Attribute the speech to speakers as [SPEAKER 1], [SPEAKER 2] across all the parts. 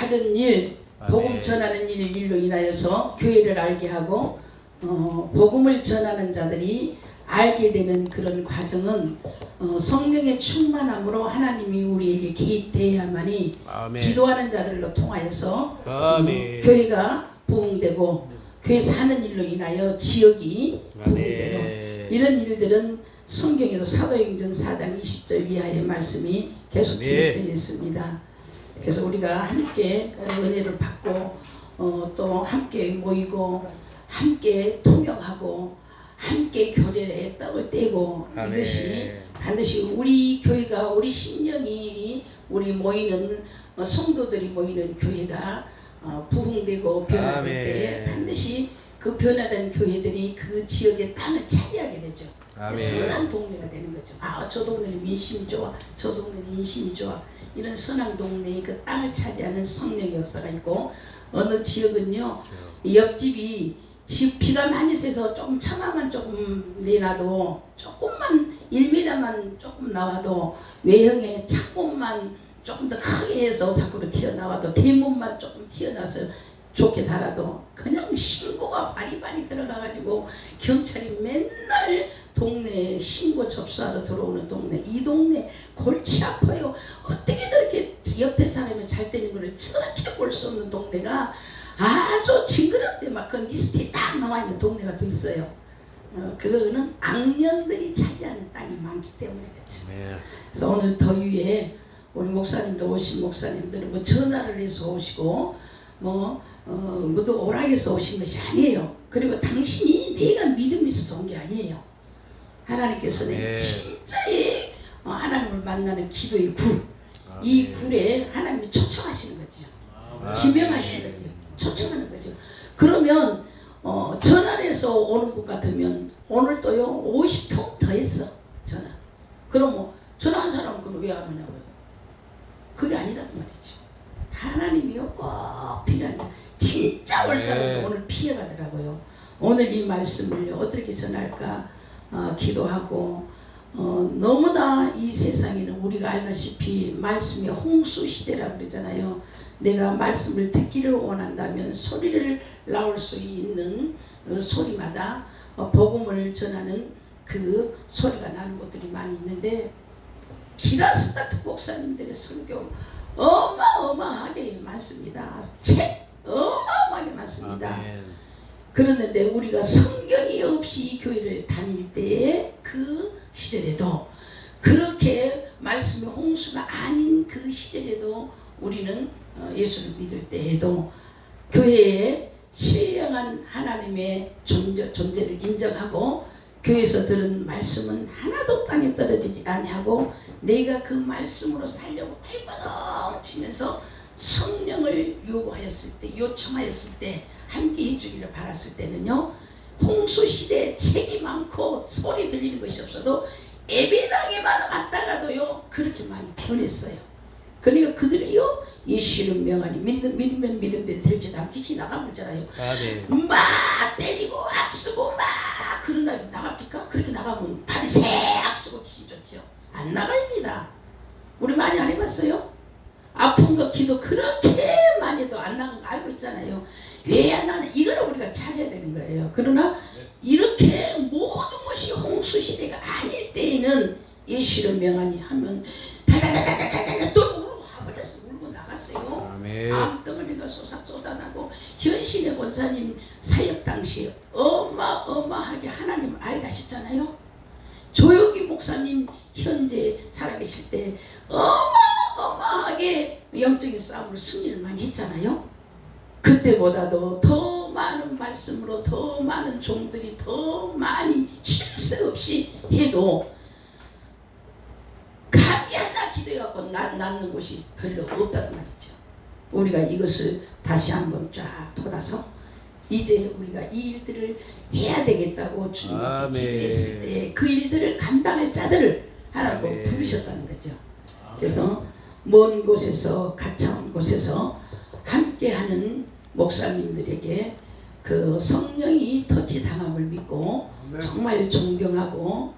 [SPEAKER 1] 바른 일, 복음
[SPEAKER 2] 아멘.
[SPEAKER 1] 전하는 일로 인하여서 교회를 알게 하고 복음을 전하는 자들이 알게 되는 그런 과정은 성령의 충만함으로 하나님이 우리에게 개입되어야만이
[SPEAKER 2] 아멘.
[SPEAKER 1] 기도하는 자들로 통하여서
[SPEAKER 2] 아멘.
[SPEAKER 1] 교회가 부흥되고 교회 사는 일로 인하여 지역이 부흥되고
[SPEAKER 2] 아멘.
[SPEAKER 1] 이런 일들은 성경에도 사도행전 4장 20절 이하의 말씀이 계속
[SPEAKER 2] 아멘.
[SPEAKER 1] 기록되어 있습니다. 그래서 우리가 함께 은혜를 받고 또 함께 모이고 함께 통역하고 함께 교제에 떡을 떼고
[SPEAKER 2] 아멘.
[SPEAKER 1] 이것이 반드시 우리 교회가 우리 심령이 우리 모이는 성도들이 모이는 교회가 부흥되고 변화될 때
[SPEAKER 2] 아멘.
[SPEAKER 1] 반드시 그 변화된 교회들이 그 지역의 땅을 차지하게 되죠.
[SPEAKER 2] 아멘.
[SPEAKER 1] 선한 동네가 되는 거죠. 저 동네는 민심이 좋아, 저 동네는 인심이 좋아. 이런 선한 동네의 그 땅을 차지하는 성령의 역사가 있고 어느 지역은요 옆집이 비가 많이 새서 조금 처마만 조금 내놔도 조금만 1m만 조금 나와도 외형의 창문만 조금 더 크게 해서 밖으로 튀어나와도 대문만 조금 튀어나와서 좋게 달아도 그냥 신고가 바리바리 들어가가지고 경찰이 맨날 동네에 신고 접수하러 들어오는 동네, 이 동네 골치 아파요. 어떻게 저렇게 옆에 사람이 잘 되는 걸 저렇게 볼 수 없는 동네가 아주 징그럽게 막 그 리스트에 딱 나와 있는 동네가 또 있어요. 그거는 악령들이 차지하는 땅이 많기 때문에 그렇죠.
[SPEAKER 2] 아멘.
[SPEAKER 1] 그래서 오늘 더위에 우리 목사님도 오신 목사님들은 뭐 전화를 해서 오시고 모두 오락에서 오신 것이 아니에요. 그리고 당신이 내가 믿음이 있어서 온 게 아니에요. 하나님께서는
[SPEAKER 2] 아멘.
[SPEAKER 1] 진짜의 하나님을 만나는 기도의 굴, 이 굴에 하나님이 초청하시는 거죠. 지명하시는 거죠. 초청하는 거죠. 그러면 전화를 해서 오는 분 같으면 오늘 또요 50통 더 했어 전화. 그럼 뭐 전화한 사람은 그럼 왜 안 오냐고요. 그게 아니단 말이죠. 하나님이요 꼭 필요한 진짜 올 사람도 오늘 피해가더라고요. 오늘 이 말씀을 어떻게 전할까 기도하고 너무나 이 세상에는 우리가 알다시피 말씀이 홍수 시대라고 그러잖아요. 내가 말씀을 듣기를 원한다면 소리를 나올 수 있는 소리마다 복음을 전하는 그 소리가 나는 곳들이 많이 있는데 기라스 같은 목사님들의 설교 어마어마하게 많습니다. 책 어마어마하게 많습니다.
[SPEAKER 2] 아멘.
[SPEAKER 1] 그런데 우리가 성경이 없이 교회를 다닐 때의 그 시절에도 그렇게 말씀의 홍수가 아닌 그 시절에도 우리는 예수를 믿을 때에도 교회에 신령한 하나님의 존재를 인정하고 교회에서 들은 말씀은 하나도 땅에 떨어지지 아니하고 내가 그 말씀으로 살려고 발버둥 치면서 성령을 요청하였을 때 함께 해주기를 바랐을 때는요 홍수 시대에 책이 많고 소리 들리는 것이 없어도 예배당에만 왔다가도요 그렇게 많이 변했어요. 그러니까 그들이요 예수 이름 명하니 믿으면 믿음대로 될지도 않고 나가버리잖아요.
[SPEAKER 2] 아멘.
[SPEAKER 1] 막 때리고 악쓰고 막 그러다 나갑니까? 그렇게 나가면 밤새 악쓰고 기도죠. 안 나갑니다. 우리 많이 안 해봤어요? 아픈 거 기도 그렇게 많이 해도 안 나간 거 알고 있잖아요. 왜 안 나는 이거를 우리가 찾아야 되는 거예요. 그러나 이렇게 모든 것이 홍수 시대가 아닐 때에는 예수를 명하니 하면 다다다다다다 또 울고 나갔어요.
[SPEAKER 2] 아멘.
[SPEAKER 1] 암덩어리가 쏟아나고 현신의 권사님 사역 당시에 어마어마하게 하나님 알가셨잖아요. 조용기 목사님 현재 살아계실 때 어마어마하게 영적인 싸움으로 승리를 많이 했잖아요. 그때보다도 더 많은 말씀으로 더 많은 종들이 더 많이 쉴새 없이 해도 감히 하나 기도해갖고 낫는 곳이 별로 없다는 말이죠. 우리가 이것을 다시 한번 쫙 돌아서 이제 우리가 이 일들을 해야 되겠다고 주님께 기도했을 때 그 일들을 감당할 자들을 하나님 부르셨다는 거죠. 그래서 먼 곳에서 가까운 곳에서 함께하는 목사님들에게 그 성령이 터치당함을 믿고 정말 존경하고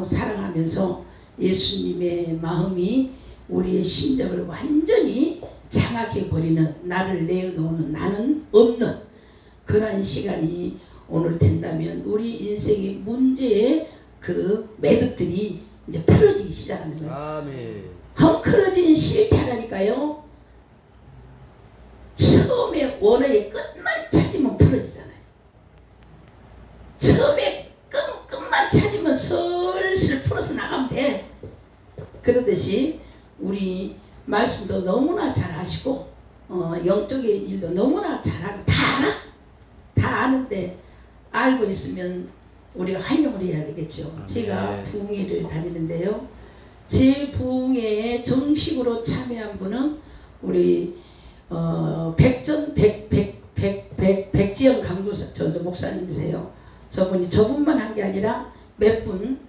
[SPEAKER 1] 사랑하면서 예수님의 마음이 우리의 심정을 완전히 장악해버리는, 나를 내놓는, 나는 없는 그런 시간이 오늘 된다면 우리 인생의 문제의 그 매듭들이 이제 풀어지기 시작하는 거예요.
[SPEAKER 2] 아멘.
[SPEAKER 1] 헝클어진 실패라니까요. 처음에 원어의 끝만 찾으면 풀어지잖아요. 처음에 끝만 찾으면 슬슬 풀어서 나가면 돼. 그러듯이 우리 말씀도 너무나 잘 하시고 영적의 일도 너무나 잘하고 다 알아. 다 아는데 알고 있으면 우리가 활용을 해야 되겠죠. 제가 부흥회를 다니는데요. 제 부흥회에 정식으로 참여한 분은 우리 백지영 강도사 목사님이세요. 저분만 한 게 아니라 몇 분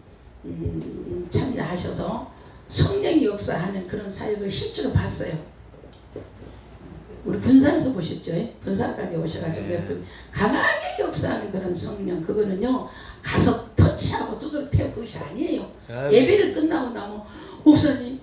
[SPEAKER 1] 참여하셔서 성령이 역사하는 그런 사역을 실제로 봤어요. 우리 분산에서 보셨죠? 분산까지 오셔가지고 몇 분 강하게 역사하는 그런 성령, 그거는요 가서 터치하고 두드려 패고 그것이 아니에요. 예배를 끝나고 나면 목사님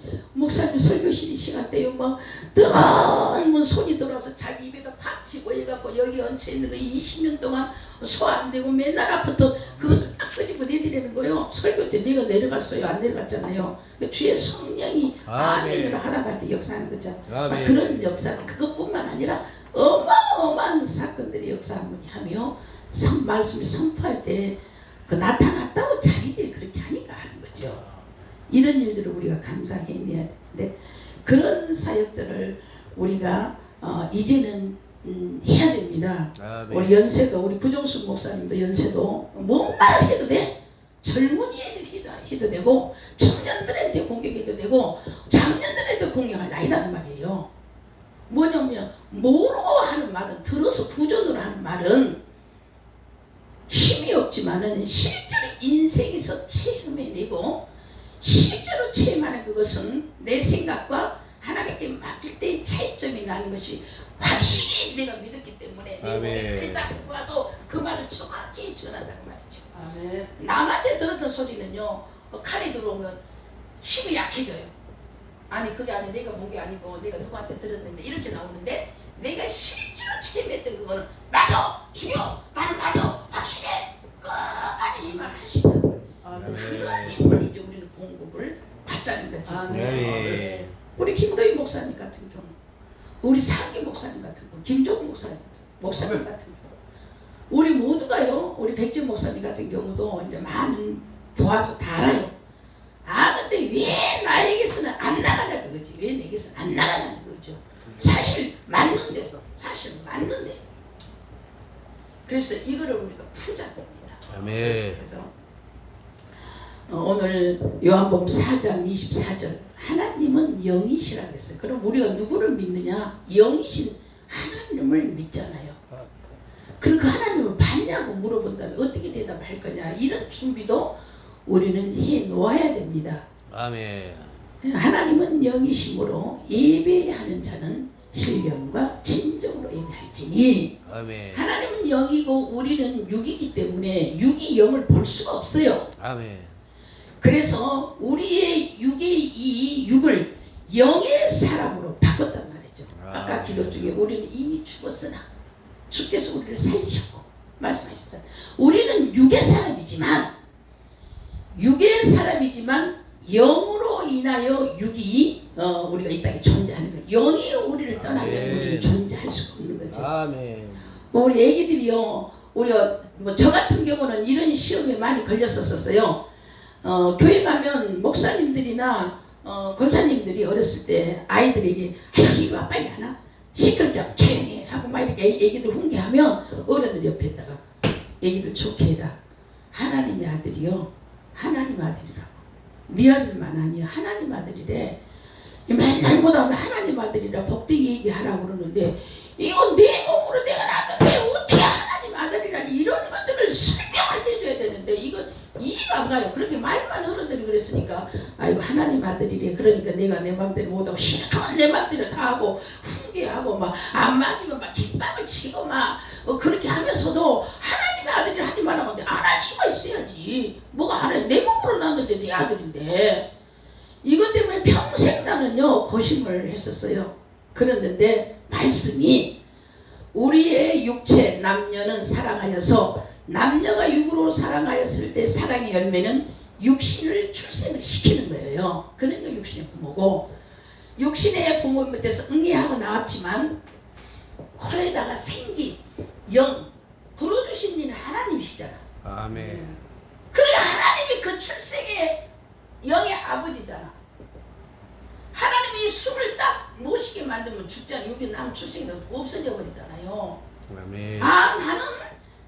[SPEAKER 1] 설교실 시간대요 막 뜨거운 손이 들어와서 자기 입에다 팍 치고 해갖고 여기 얹혀있는 거 20년 동안 소화 안 되고 맨날 아파도 그것을 딱 끄집어 내드리는 거예요. 설교 때 내가 내려갔어요? 안 내려갔잖아요. 주의 성령이 아멘으로 하나님할 때 역사하는 거죠. 그런 역사, 그것뿐만 아니라 어마어마한 사건들이 역사 한 분이 하며 말씀을 선포할 때 그 나타났다고 자기들이 그렇게 하니까 하는 거죠. 이런 일들을 우리가 감당해내야 되는데 그런 사역들을 우리가 이제는 해야 됩니다. 우리 연세도 우리 부종숙 목사님도 연세도 뭔가를 해도 돼. 젊은이에도 해도 되고 청년들한테 공격해도 되고 장년들한테 공격할 나이라는 말이에요. 뭐냐면 모르고 하는 말은 들어서 부전으로 하는 말은 힘이 없지만은 실제로 인생에서 체험해내고 실제로 체험하는 그것은 내 생각과 하나님께 맡길 때의 차이점이 나는 것이 확실히 내가 믿었기 때문에 내 목에 칼이 딱 들어와도 그 말을 정확히 전한다는 말이죠. 아멘. 남한테 들었던 소리는요 칼이 들어오면 힘이 약해져요. 아니 그게 아니 내가 본 게 아니고 내가 누구한테 들었는데 이렇게 나오는데 내가 실제로 체험했던 그거는 맞아! 죽여! 나는 맞아! 확실해! 끝까지 이 말을 할 수 있다는 거예요. 그런 힘을 이제 우리는 공급을 받자는 거죠. 네. 우리 김도희 목사님 같은 경우, 우리 상기 목사님 같은 경우, 김종국 목사님 같은 경우, 우리 모두가요, 우리 백진 목사님 같은 경우도 이제 많은 보아서 다 알아요. 근데 왜 나에게서는 안 나가냐 그거지. 왜 내게서 안 나가냐는 거죠. 사실 맞는데. 그래서 이거를 우리가 풀자는 겁니다.
[SPEAKER 2] 아멘.
[SPEAKER 1] 그래서 오늘 요한복음 4장 24절 하나님은 영이시라 그랬어요. 그럼 우리가 누구를 믿느냐? 영이신 하나님을 믿잖아요. 그럼 그 하나님을 봤냐고 물어본다면 어떻게 대답할 거냐? 이런 준비도 우리는 해 놓아야 됩니다.
[SPEAKER 2] 아멘.
[SPEAKER 1] 하나님은 영이심으로 예배하는 자는 신령과 진정으로 예배할지니. 아멘. 하나님은 영이고 우리는 육이기 때문에 육이 영을 볼 수가 없어요. 아멘. 그래서 우리의 이 육을 영의 사람으로 바꿨단 말이죠. 아까 기도 중에 우리는 이미 죽었으나 주께서 우리를 살리셨고 말씀하셨잖아요. 우리는 육의 사람이지만 영으로 인하여 육이 우리가 이 땅에 존재하는 거예요. 영이 우리를 떠나면 우리는 존재할 수가 없는 거죠. 아멘. 우리 애기들이요, 우리가 저 같은 경우는 이런 시험에 많이 걸렸었어요. 교회 가면 목사님들이나 권사님들이 어렸을 때 아이들에게 이리 와 빨리 안 와? 시끄럽게 하고 조용히 해 하고 막 이렇게 애기들 훈계하면 어른들 옆에다가 애기들 좋게 해라. 하나님의 아들이요, 하나님 아들이라고. 네 아들만 아니야, 하나님 아들이래. 맨날 보다 보면 하나님 아들이라 복되게 얘기하라고 그러는데 이건 내 몸으로 내가 낳았는데 어떻게 하나님 아들이라니 이런 것들을 설명을 해줘야 되는데 이건 이해가 안 가요. 그렇게 말만 어른들이 그랬으니까 아이고 하나님 아들이래. 그러니까 내가 내 맘대로 못하고 실컷 내 맘대로 다 하고 훈계하고 막 안 맞으면 막 깃밥을 치고 막 그렇게 하면서도 하나님의 아들이라 하지 말라고 하는데 안 할 수가 있어야지. 뭐가 하나님 내 몸으로 낳았는데 내 아들인데. 이것 때문에 평생 나는요 고심을 했었어요. 그랬는데 말씀이 우리의 육체 남녀는 사랑하여서 남녀가 육으로 사랑하였을 때 사랑의 열매는 육신을 출생을 시키는 거예요. 그러니까 육신의 부모고 육신의 부모 밑에서 응애하고 나왔지만 코에다가 생기 영 불어주신 이는 하나님이시잖아.
[SPEAKER 2] 아멘.
[SPEAKER 1] 그러니까 하나님이 그 출생의 영의 아버지잖아. 하나님이 숨을 딱 못 쉬게 만들면 죽잖아. 여기 남 출생이 없어져 버리잖아요.
[SPEAKER 2] 아멘.
[SPEAKER 1] 아, 나는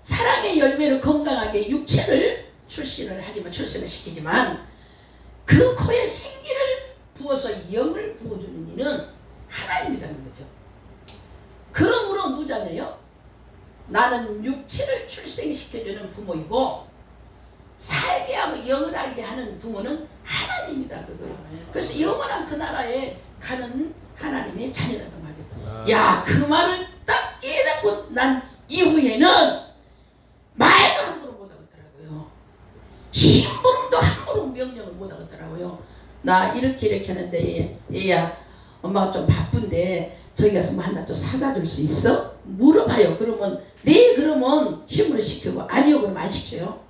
[SPEAKER 1] 사랑의 열매로 건강하게 육체를 출신을 하지만 출생을 시키지만 그 코에 생기를 부어서 영을 부어주는 이는 하나님이라는 거죠. 그러므로 누자네요. 나는 육체를 출생시켜주는 부모이고 살게 하고 영을 알게 하는 부모는 하나님이다 그거예요. 그래서 영원한 그 나라에 가는 하나님의 자녀라는 말이에요. 야, 그 말을 딱 깨닫고 난 이후에는 말도 함부로 못하겠더라고요. 심부름도 함부로 명령을 못하겠더라고요. 나 이렇게 하는데 얘야 엄마가 좀 바쁜데 저기 가서 뭐 하나 좀 사다 줄 수 있어? 물어봐요. 그러면 네 그러면 힘으로 시키고 아니요 그러면 안 시켜요.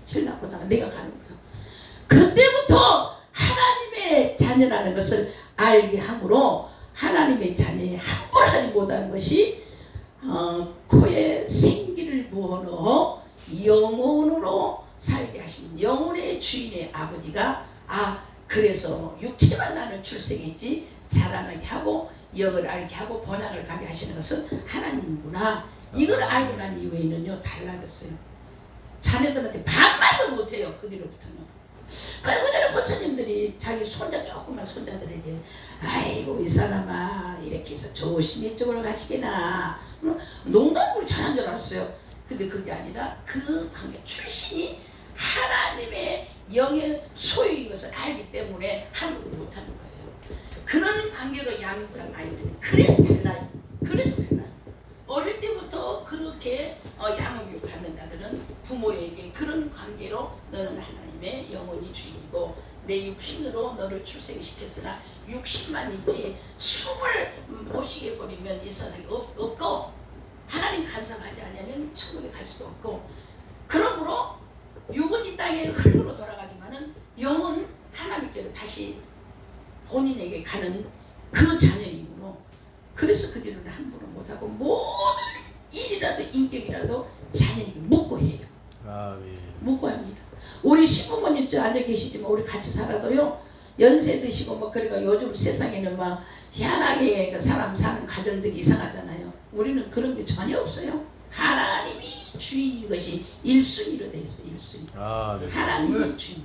[SPEAKER 1] 신랑보다가 내가 가는 거예요. 그때부터 하나님의 자녀라는 것을 알게 함으로 하나님의 자녀에 함부로 하지 못하는 것이 코에 생기를 부어넣어 영혼으로 살게 하신 영혼의 주인의 아버지가 그래서 육체만 나는 출생했지 자라나게 하고 영을 알게 하고 번영을 가게 하시는 것은 하나님이구나. 이걸 알고 난 이후에는요 달라졌어요. 자녀들한테 반말도 못해요. 그 뒤로부터는. 그리고 전에 권사님들이 자기 손자 조그만 손자들에게 아이고 이 사람아 이렇게 해서 조심히 이쪽으로 가시게나 농담으로 전한 줄 알았어요. 근데 그게 아니라 그 관계 출신이 하나님의 영의 소유인 것을 알기 때문에 함부로 못하는 거예요. 그런 관계로 양육한 아이들은 그래서 달라요. 그래서 달라요. 어릴 때부터 그렇게 양육을 받는 자들은 부모에게 그런 관계로 너는 하나님의 영혼이 주인이고 내 육신으로 너를 출생시켰으나 육신만 있지 숨을 못 쉬게 버리면 이 세상에 없고 하나님 간섭하지 않으면 천국에 갈 수도 없고 그러므로 육은 이 땅에 흙으로 돌아가지만은 영은 하나님께로 다시 본인에게 가는 그 자녀이므로 그래서 그 뒤로는 함부로 못하고 모든 일이라도 인격이라도 자녀에게 묻고 해요. 묻고 합니다. 우리 시부모님 저 앉아 계시지만 우리 같이 살아도요 연세 드시고 뭐 그러니까 요즘 세상에는 막 희한하게 그 사람 사는 가정들이 이상하잖아요. 우리는 그런 게 전혀 없어요. 하나님이 주인인 것이 1순위로 되어 있어요. 1순위. 하나님이 주인.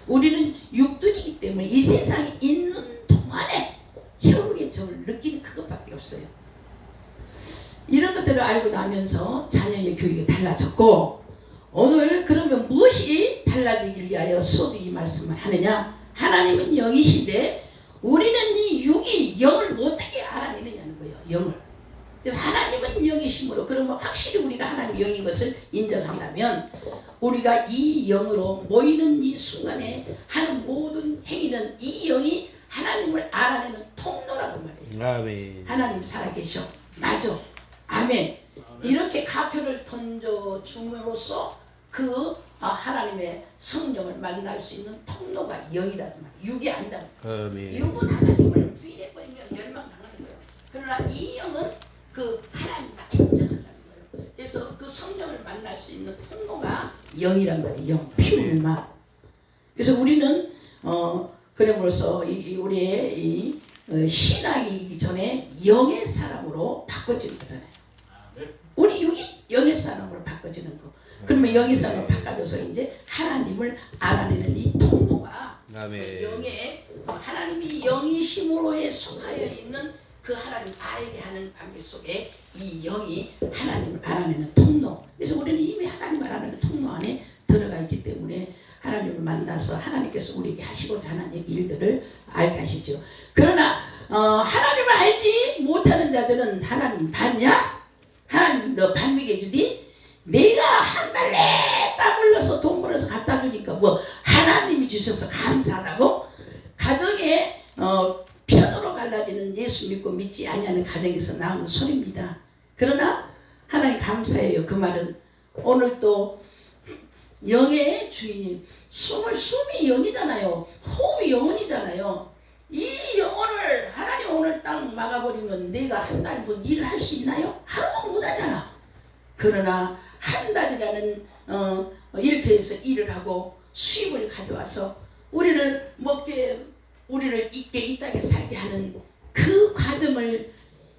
[SPEAKER 1] 우리는 육둔이기 때문에 이 세상에 있는 동안에 혈육의 점을 느끼는 그것밖에 없어요. 이런 것들을 알고 나면서 자녀의 교육이 달라졌고 오늘 그러면 무엇이 달라지길 위하여 수도 이 말씀을 하느냐. 하나님은 영이신데 우리는 이 육이 영을 어떻게 알아내느냐는 거예요. 영을. 그래서 하나님은 영이심으로 그러면 확실히 우리가 하나님 영인 것을 인정한다면 우리가 이 영으로 모이는 이 순간에 하는 모든 행위는 이 영이 하나님을 알아내는 통로라고 말해요.
[SPEAKER 2] 아멘.
[SPEAKER 1] 하나님 살아계셔. 맞아. 아멘. 이렇게 가표를 던져줌으로써 그 하나님의 성령을 만날 수 있는 통로가 영이라는 말이에요. 육이 아니다.
[SPEAKER 2] 아멘.
[SPEAKER 1] 육은 하나님을 부인해버리면 멸망당하는 거예요. 그러나 이 영은 그 하나님과 인정한다는 거예요. 그래서 그 성령을 만날 수 있는 통로가 영이란 말이에요. 영, 피울마. 그래서 우리는 그럼으로써 우리의 이 신앙이기 전에 영의 사람으로 바꿔지는 거잖아요. 우리 육이 영의 사람으로 바꿔지는 거. 그러면 영의 사람으로 바꿔져서 이제 하나님을 알아내는 이 통로가 영의 하나님이 영이심으로에 속하여 있는 그 하나님 알게 하는 관계 속에 이 영이 하나님을 알아내는 통로. 그래서 우리는 이미 하나님을 알아내는 통로 안에 들어가 있기 때문에 하나님을 만나서 하나님께서 우리에게 하시고자 하는 일들을 알게 하시죠. 그러나 하나님을 알지 못하는 자들은 하나님 봤냐? 하나님 너 밥 먹여주디? 내가 한 달 내내 땀 흘려서 돈 벌어서 갖다 주니까 뭐 하나님이 주셔서 감사하다고? 가정에 편으로 갈라지는 이 예수 믿고 믿지 아니하는 가정에서 나오는 소리입니다. 그러나 하나님 감사해요. 그 말은 오늘 또 영의 주인님, 숨이 영이잖아요. 호흡이 영혼이잖아요. 이 영혼을 하나님 오늘 딱 막아버리면 내가 한 달 뭐 일을 할 수 있나요? 하루도 못하잖아. 그러나 한 달이라는 일터에서 일을 하고 수입을 가져와서 우리를 먹게, 우리를 있게, 이 땅에 살게 하는 그 과정을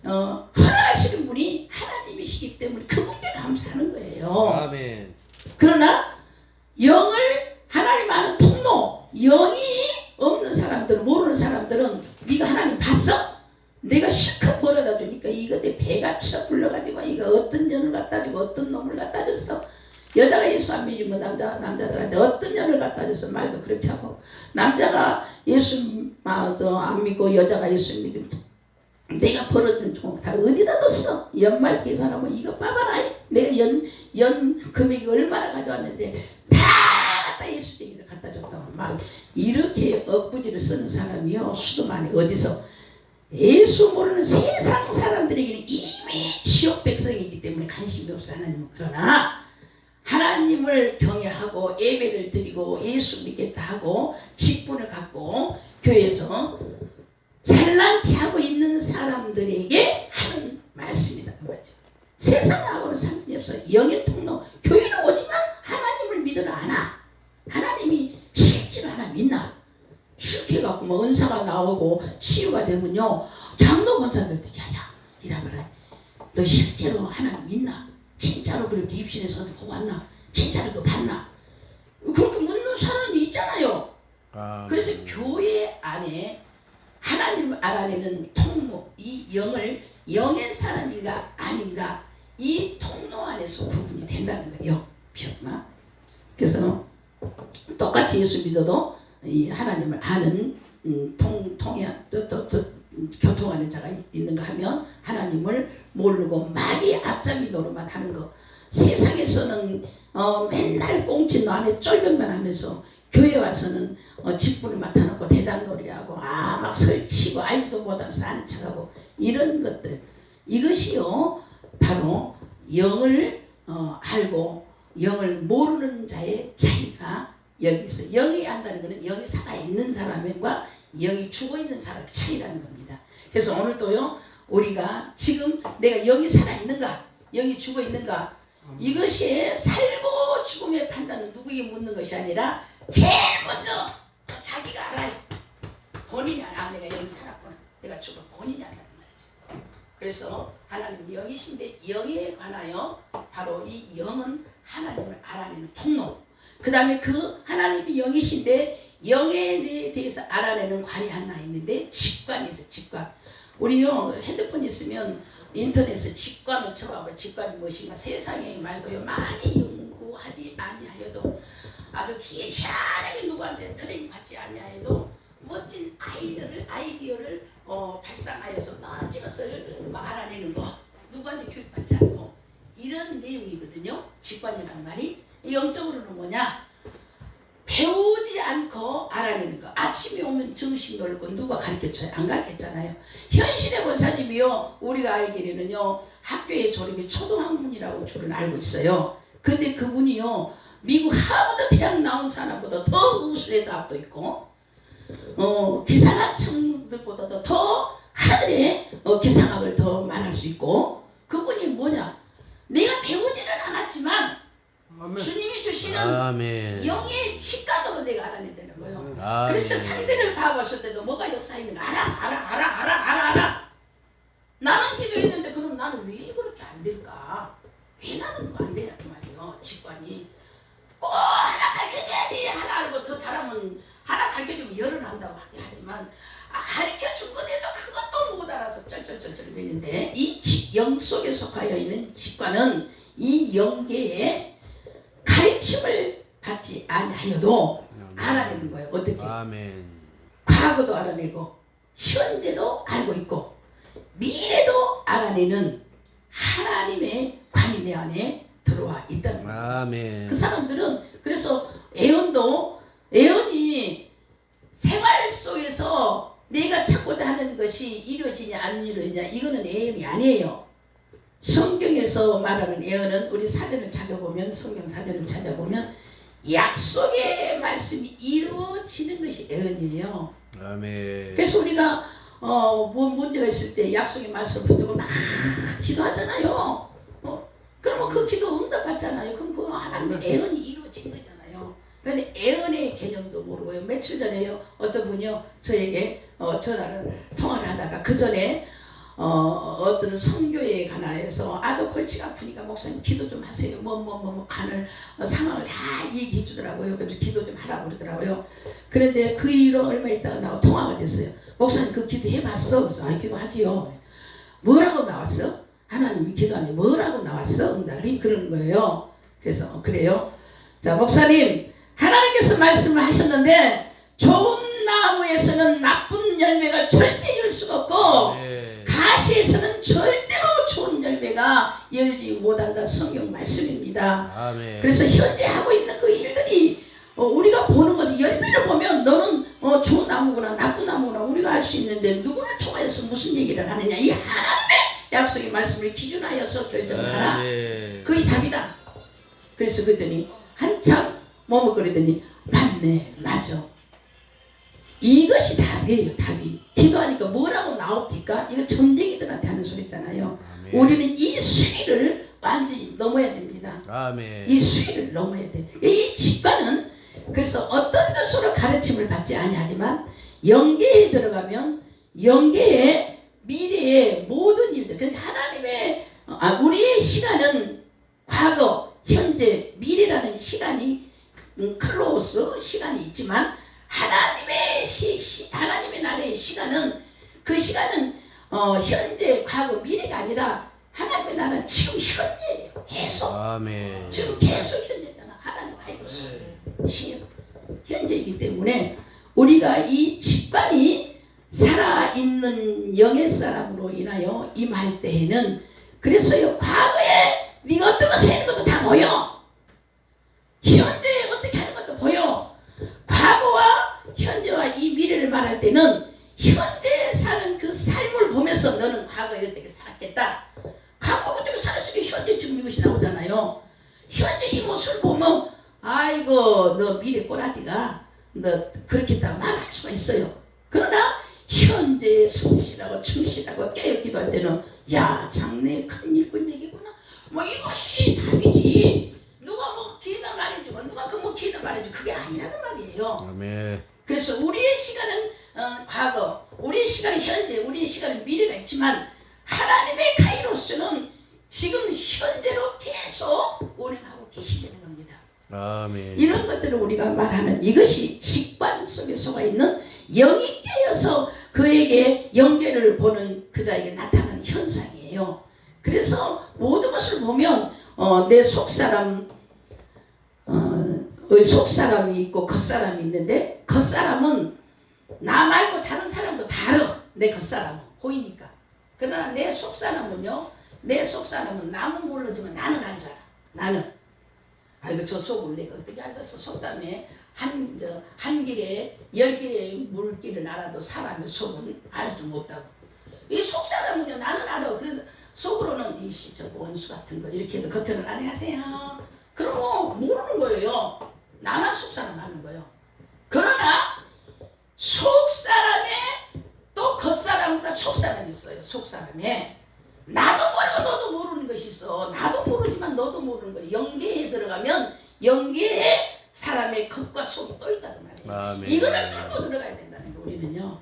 [SPEAKER 1] 허락하시는 분이 하나님이시기 때문에 그분께 감사하는 거예요.
[SPEAKER 2] 아멘.
[SPEAKER 1] 그러나 영을 하나님 아는 통로, 영이 없는 사람들, 모르는 사람들은 네가 하나님 봤어? 내가 실컷 벌어다 주니까 이거 내 배가 치러 불러가지고 이거 어떤 년을 갖다 주고 어떤 놈을 갖다 줬어. 여자가 예수 안 믿으면 남자들한테 어떤 년을 갖다 줬어. 말도 그렇게 하고, 남자가 예수 안 믿고 여자가 예수 믿으면 내가 벌어준 총 다 어디다 뒀어? 연말 계산하면 이거 봐봐라. 내가 연 금액이 얼마나 가져왔는데 다 갖다 예수쟁이를 갖다 줬다고 막 이렇게 억부지를 쓰는 사람이요 수도만에 어디서 예수 모르는 세상 사람들에게는 이미 지옥 백성이기 때문에 관심이 없어 하나님은. 그러나 하나님을 경외하고 예배를 드리고 예수 믿겠다 하고 직분을 갖고 교회에서 잘난치 하고 있는 사람들에게 하는 말씀이다 그 말이죠. 세상하고는 상관이 없어. 영의 통로, 교회는 오지만 하나님을 믿으러 안 와. 하나님이 실제로 하나 믿나? 쉽게 해갖고 뭐 은사가 나오고 치유가 되면요 장로 권사들도 야야 이라봐라, 너 실제로 하나님 믿나? 진짜로 그렇게 입신에서 보고 왔나? 진짜로 그거 봤나? 그렇게 묻는 사람이 있잖아요. 그래서 교회 안에 하나님을 알아내는 통로, 이 영을 영의 사람인가 아닌가, 이 통로 안에서 구분이 된다는 거예요. 비었나? 그래서 똑같이 예수 믿어도 이 하나님을 아는 교통하는 자가 있는가 하면 하나님을 모르고 말이 앞잡이 노릇만 하는 거. 세상에서는 맨날 꽁치 남의 쫄병만 하면서 교회 와서는 직분을 맡아놓고 대장놀이하고 막 설치고 알지도 못하면서 아는 척하고 이런 것들, 이것이요 바로 영을 알고 영을 모르는 자의 차이가 여기 있어요. 영이 안다는 것은 영이 살아있는 사람과 영이 죽어있는 사람의 차이라는 겁니다. 그래서 오늘도요 우리가 지금 내가 영이 살아있는가 영이 죽어있는가, 이것이 살고 죽음의 판단은 누구에게 묻는 것이 아니라 제일 먼저 자기가 알아요. 본인이 알아. 내가 여기 살았구나, 내가 죽어, 본인이 안다는 말이죠. 그래서 하나님 영이신데 영에 관하여 바로 이 영은 하나님을 알아내는 통로, 그 다음에 그 하나님이 영이신데 영에 대해서 알아내는 관이 하나 있는데 직관이 있어요. 직관. 우리요 핸드폰 있으면 인터넷에 직관을 쳐봐봐. 직관이 무엇인가 세상의 말도요 많이 연구하지 아니하여도 아주 희한하게 누구한테 트레이닝 받지 아니하여도 멋진 아이디어를 발상하여서 멋진 것을 알아내는 거, 누구한테 교육받지 않고 이런 내용이거든요. 직관이라는 말이 영적으로는 뭐냐, 배우지 않고 알아내는 거. 아침에 오면 정신 놀고 누가 가르쳐줘요? 안 가르쳤잖아요. 현실의 권사님이요 우리가 알기로는요 학교의 졸업이 초등학문이라고 줄은 알고 있어요. 근데 그분이요 미국 하버드 대학 나온 사람보다 더 우수에도 앞도 있고 기상학층들보다도 더 하늘에 기상학을 더 말할 수 있고, 그분이 뭐냐, 내가 배우지는 않았지만 아멘. 주님이 주시는 아멘. 영의 직관으로 내가 알아낸다는 거예요. 아멘. 그래서 상대를 봐봤을 때도 뭐가 역사있는가 알아. 나는 기도했는데 그럼 나는 왜 그렇게 안 될까? 왜 나는 그거 안 되냐 그 말이에요. 직관이 꼭 하나 가르쳐줘야지. 하나 알고 더 잘하면 하나 가르쳐주면 열을 한다고 하지만 가르쳐준 건데도 그것도 못 알아서 쩔쩔쩔쩔 되는데, 이 영 속에 속하여 있는 직관은 이 영계에 가르침을 받지 아니하여도 알아내는 거예요. 어떻게? 아멘. 과거도 알아내고 현재도 알고 있고 미래도 알아내는 하나님의 관이 내 안에 들어와 있다는 거예요. 아멘. 그 사람들은 그래서 애언이 생활 속에서 내가 찾고자 하는 것이 이루어지냐 안 이루어지냐 이거는 애언이 아니에요. 성경에서 말하는 애언은 우리 사전을 찾아보면 성경 사전을 찾아보면 약속의 말씀이 이루어지는 것이 애언이에요.
[SPEAKER 2] 아멘.
[SPEAKER 1] 그래서 우리가 뭐 문제가 있을 때 약속의 말씀 붙들고 막 기도하잖아요. 그러면 그 기도 응답받잖아요. 그럼 그 하나님의 애언이 이루어진 거잖아요. 그런데 애언의 개념도 모르고요. 며칠 전에요 어떤 분이요 저에게 전화를 통화를 하다가 그 전에 어떤 선교에 관하여서 아도 골치가 아프니까 목사님 기도 좀 하세요. 뭐 간을 상황을 다 얘기해 주더라고요. 그래서 기도 좀 하라고 그러더라고요. 그런데 그 이후로 얼마 있다가 나하고 통화가 됐어요. 목사님 그 기도 해봤어? 그래서 아니 기도하지요. 뭐라고 나왔어? 하나님이 기도하니 뭐라고 나왔어? 응답이 그러는 거예요. 그래서 그래요. 자 목사님 하나님께서 말씀을 하셨는데 좋은 나무에서는 나쁜 열매가 절대 열 수가 없고 가시에서는 절대로 좋은 열매가 열지 못한다. 성경 말씀입니다.
[SPEAKER 2] 아멘.
[SPEAKER 1] 그래서 현재 하고 있는 그 일들이 우리가 보는 것이 열매를 보면 너는 좋은 나무구나 나쁜 나무구나 우리가 알 수 있는데 누구를 통하여서 무슨 얘기를 하느냐 이 하나님의 약속의 말씀을 기준하여서 결정을 하라. 그것이 답이다. 그래서 그랬더니 한참 머뭇거리더니 맞네 맞아 이것이 답이에요. 답이 기도하니까 뭐라고 나옵니까? 이거 점쟁이들한테 하는 소리잖아요.
[SPEAKER 2] 아멘.
[SPEAKER 1] 우리는 이 수위를 완전히 넘어야 됩니다.
[SPEAKER 2] 아멘.
[SPEAKER 1] 이 수위를 넘어야 돼. 이 직관은 그래서 어떤 것으로 가르침을 받지 아니하지만 영계에 들어가면 영계의 미래의 모든 일들 그러니까 하나님의 우리의 시간은 과거, 현재, 미래라는 시간이 클로스 시간이 있지만 하나님의 하나님의 나라의 시간은 그 시간은 현재, 과거, 미래가 아니라 하나님의 나라는 지금 현재예요. 계속.
[SPEAKER 2] 아멘.
[SPEAKER 1] 지금 계속 현재잖아. 하나님 가이로스. 현재이기 때문에 우리가 이 직관이 살아있는 영의 사람으로 인하여 임할 때에는 그래서요 과거에 네가 어떤 것을 하는 것도 다 보여. 현재에 어떻게 하는 것도 보여. 과거와 현재와 이 미래를 말할 때는 현재 사는 그 삶을 보면서 너는 과거에 어떻게 살았겠다. 과거 어떻게 살았으니 현재 지금 이것이 나오잖아요. 현재 이 모습을 보면 아이고 너 미래 꼬라지가 너 그렇겠다고 말할 수가 있어요. 그러나 현재에 성실하고 충실하고 깨어 기도할 때는 야 장래에 큰 일꾼 되겠구나. 뭐 이것이 답이지. 누가 뭐 기회다 말해주고 누가 그 뭐 기회다 말해주고 그게 아니라는 말이에요.
[SPEAKER 2] 아멘.
[SPEAKER 1] 그래서 우리의 시간은 과거, 우리의 시간은 현재, 우리의 시간은 미래가 있지만 하나님의 카이로스는 지금 현재로 계속 운행하고 계시다는 겁니다.
[SPEAKER 2] 아멘.
[SPEAKER 1] 이런 것들을 우리가 말하는 이것이 직관 속에 속아 있는 영이 깨어서 그에게 영계를 보는 그자에게 나타나는 현상이에요. 그래서 모든 것을 보면 내 속사람 속사람이 있고 겉사람이 있는데 겉사람은 나 말고 다른 사람도 다 알아. 내 겉사람은 보이니까. 그러나 내 속사람은요. 내 속사람은 남은 모르지만 나는 알잖아. 나는 아이고 저 속을 내가 어떻게 알겠어. 속담에 한 길에 10개의 물길을 알아도 사람의 속은 알지 못하고 이 속사람은요 나는 알아. 그래서 속으로는 이씨 저 원수 같은 거 이렇게 해도 겉으로는 안녕하세요. 그러면 모르는 거예요. 나만 속사람 하는 거예요. 그러나 속사람에 또 겉사람과 속사람이 있어요. 속사람에 나도 모르고 너도 모르는 것이 있어. 나도 모르지만 너도 모르는 거예요. 영계에 들어가면 영계에 사람의 겉과 속이 또 있다는 말이에요.
[SPEAKER 2] 아멘.
[SPEAKER 1] 이거를 뚫고 들어가야 된다는 거 우리는요.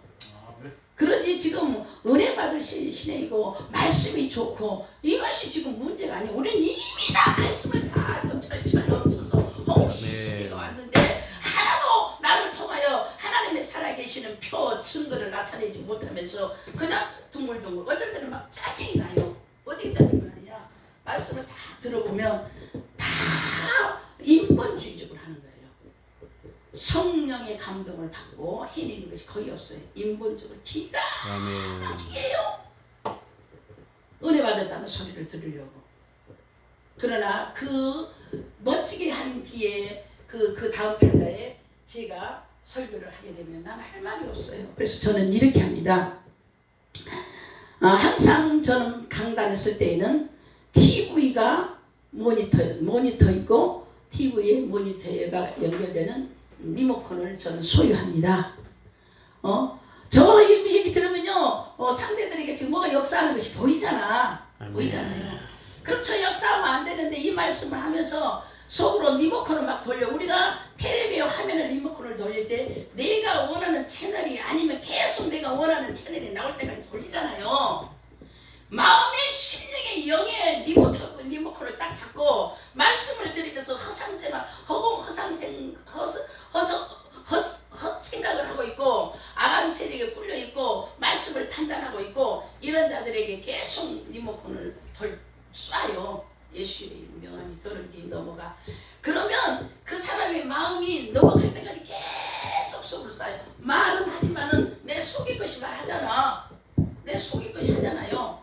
[SPEAKER 1] 그러지 지금 은혜 받을 시내이고 말씀이 좋고 이것이 지금 문제가 아니에요. 우리는 이미 다 말씀을 다 알고 철철 넘쳐서 홍시 시대가 왔는데 하나도 나를 통하여 하나님의 살아계시는 표 증거를 나타내지 못하면서 그냥 둥글둥글 어쩔 때는 막 짜증이 나요. 어디 짜증이 나느냐. 말씀을 다 들어보면 다 인본주의적으로 하는 거예요. 성령의 감동을 받고 해내는 것이 거의 없어요. 인본적으로 기가 막히게요. 은혜 받았다는 소리를 들으려고. 그러나 그 멋지게 한 뒤에 그 다음 타자에 제가 설교를 하게 되면 나는 할 말이 없어요. 그래서 저는 이렇게 합니다. 항상 저는 강단했을 때에는 TV가 모니터이고 TV에 모니터가 연결되는 리모컨을 저는 소유합니다. 저 얘기 들으면요, 상대들에게 지금 뭐가 역사하는 것이 보이잖아. 보이잖아요. 그럼 저 역사하면 안 되는데 이 말씀을 하면서 속으로 리모컨을 막 돌려. 우리가 텔레비전 화면을 리모컨을 돌릴 때 내가 원하는 채널이 아니면 계속 내가 원하는 채널이 나올 때까지 돌리잖아요. 마음의 심령의 영의 리모컨을 딱 잡고 말씀을 드리면서 생각을 하고 있고 아간 세력에 꿀려 있고 말씀을 판단하고 있고 이런 자들에게 계속 리모컨을 쏴요. 예수의 명함이 들은지 넘어가. 그러면 그 사람의 마음이 넘어갈 때까지 계속 속을 쏴요. 말은 하지만은 내 속의 것이 말하잖아. 내 속의 것이 하잖아요.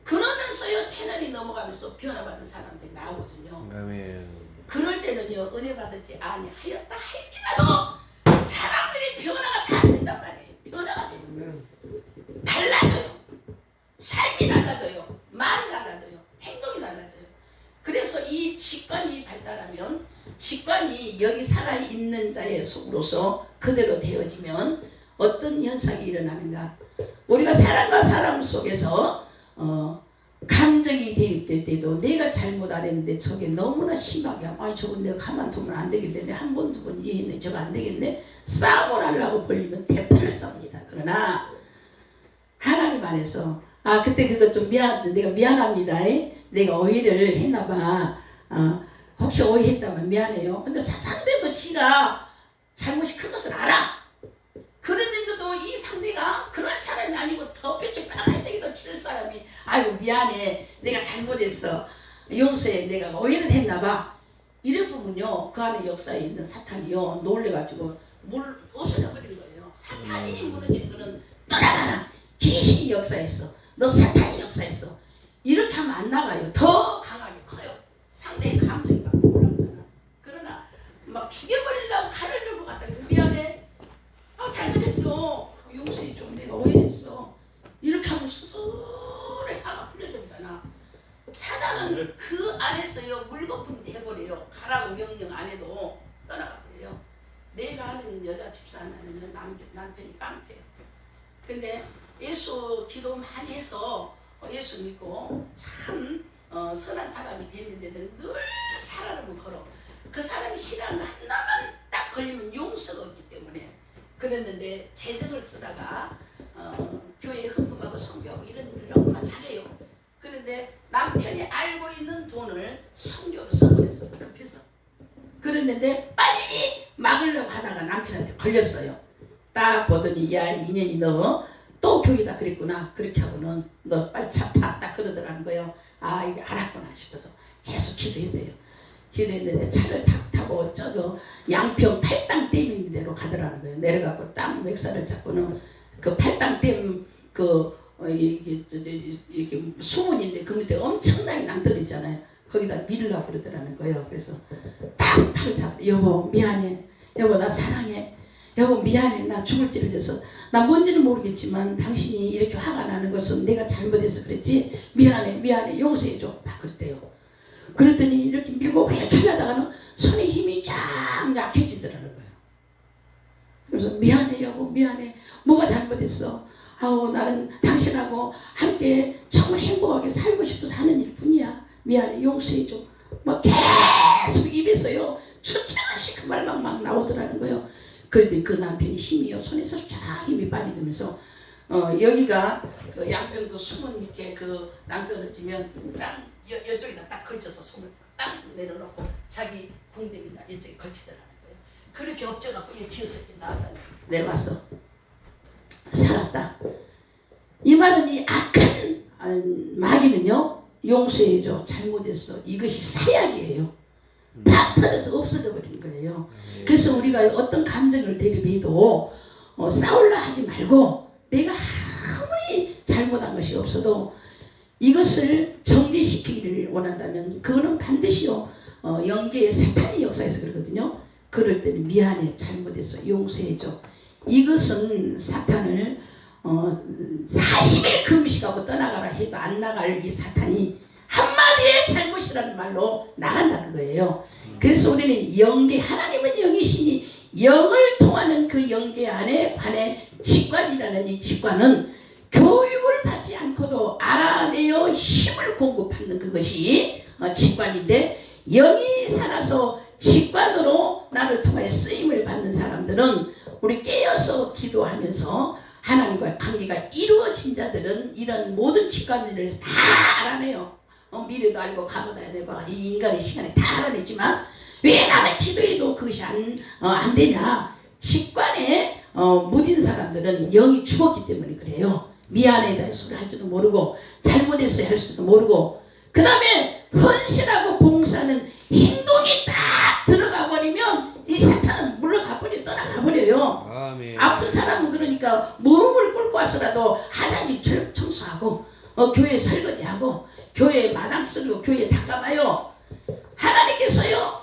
[SPEAKER 1] 그러면서요 채널이 넘어가면서 변화받은 사람들이 나오거든요.
[SPEAKER 2] 아멘.
[SPEAKER 1] 그럴 때는요 은혜 받았지 아니하였다 할지라도 사람들의 변화가 다 된단 말이에요. 변화가 되면 달라져요. 삶이 달라져요. 말이 달라져요. 행동이 달라져요. 그래서 이 직관이 발달하면 직관이 여기 살아있는 자의 속으로서 그대로 되어지면 어떤 현상이 일어나는가. 우리가 사람과 사람 속에서 감정이 대입될 때도 내가 잘못 안 했는데 저게 너무나 심하게 아니 저건 내가 가만두면 안 되겠네. 한 번 두 번 이해했네. 저거 안 되겠네. 싸움을 하려고 벌리면 대판을 싸웁니다. 그러나 하나님 안에서 그때 그거 좀 내가 미안합니다. 내가 오해를 했나봐. 혹시 오해했다면 미안해요. 근데 상대도 지가 잘못이 큰 것을 알아. 그랬는데도 이 상대가 그럴 사람이 아니고 덮여치 빨간때기도 칠 사람이 아이고 미안해. 내가 잘못했어. 용서해. 내가 오해를 했나봐. 이래 보면요. 그 안에 역사에 있는 사탄이요. 놀래가지고 물 없어져 버린 거예요. 사탄이 무너지는 거는 떠나가라. 귀신이 역사했어. 너 사탄이 역사했어. 이렇게 하면 안 나가요. 더 강하게 커요. 상대의 감정이 막 올라오잖아. 그러나 막 죽여버리려고 칼을 들고 갔다. 미안해. 잘못했어. 용서해 좀. 내가 오해했어. 이렇게 하면 수술에 화가 풀려주잖아. 사단은 그 안에서요 물거품이 돼버려요. 가라고 명령 안 해도 떠나가버려요. 내가 아는 여자 집사 하나는 남편이 깡패예요. 근데 예수 기도 많이 해서 예수 믿고 참 선한 사람이 됐는데도 늘 살아남을 걸어. 그 사람이 신앙 하나만 딱 걸리면 용서가 없기 때문에 그랬는데 재정을 쓰다가 교회에 헌금하고 성교하고 이런 일을 너무나 잘해요. 그런데 남편이 알고 있는 돈을 성교로 써버렸어. 급해서. 그랬는데 빨리 막으려고 하다가 남편한테 걸렸어요. 딱 보더니 야 인연이 너 또 교회다 그랬구나. 그렇게 하고는 너 빨리 차 타. 딱 그러더라는 거예요. 이게 알았구나 싶어서 계속 기도했대요. 기도했는데 차를 탁 타고 저거 양평 팔당댐 있는 데로 가더라는 거예요. 내려가고 땅 맥살을 잡고는 그 팔당댐 이게 수문인데 그 밑에 엄청나게 낭떠러 있잖아요. 거기다 밀으려고 그러더라는 거예요. 그래서 딱 팔을 잡고 여보 미안해. 여보 나 사랑해. 여보 미안해. 나 죽을 찌를 져서 나 뭔지는 모르겠지만 당신이 이렇게 화가 나는 것은 내가 잘못해서 그랬지. 미안해 용서해줘. 딱 그랬대요. 그랬더니 이렇게 밀고 이렇게 하려다가는 손에 힘이 쫙 약해지더라는 거예요. 그래서 미안해 여보 미안해. 뭐가 잘못했어. 나는 당신하고 함께 정말 행복하게 살고 싶어서 하는 일뿐이야. 미안해 용서해줘. 막 계속 입에서요 주체없이 그 말만 막 나오더라는 거예요. 그런데 그 남편이 힘이요 손에서 쫙 힘이 빠지면서 여기가 그 양평 그 수문 밑에 그 낭떠러지면 딱 이쪽에다 딱 걸쳐서 손을 딱 내려놓고 자기 궁뎅이나 이쪽에 걸치더라는 거예요. 그렇게 엎져갖고 이 기어새끼 나왔다. 내려왔어. 살았다. 이 말은 이 악한 마귀는요 용서해줘. 잘못했어. 이것이 사약이에요. 팍 터져서 없어져 버린 거예요. 그래서 우리가 어떤 감정을 대비해도 싸울라 하지 말고 내가 아무리 잘못한 것이 없어도 이것을 정리시키기를 원한다면 그거는 반드시요 영계의 사탄의 역사에서 그러거든요. 그럴 때는 미안해, 잘못했어, 용서해줘. 이것은 사탄을 40일 금식하고 떠나가라 해도 안 나갈 이 사탄이 한마디의 잘못이라는 말로 나간다 그거예요. 그래서 우리는 영계, 하나님은 영이시니 영을 통하는 그 영계 안에 관해 직관이라는 이 직관은 교육을 받지 않고도 알아내어 힘을 공급하는 그것이 직관인데, 영이 살아서 직관으로 나를 통하여 쓰임을 받는 사람들은, 우리 깨어서 기도하면서 하나님과의 관계가 이루어진 자들은 이런 모든 직관들을 다 알아내요. 미래도 알고 과거도 알고 이 인간의 시간에 다 알아내지만 왜 나는 기도해도 그것이 안 되냐? 직관에 무딘 사람들은 영이 죽었기 때문에 그래요. 미안해 대한 소리 할 줄도 모르고 잘못했어야 할 수도 모르고, 그 다음에 헌신하고 봉사는 행동이 딱 들어가 버리면 이 사탄은 물러가 버려, 떠나가 버려요.
[SPEAKER 2] 아멘.
[SPEAKER 1] 아픈 사람은 그러니까 무릎을 꿇고 와서라도 화장실 청소하고 교회 설거지하고 교회 마당 쓸고 교회 닦아봐요. 하나님께서요,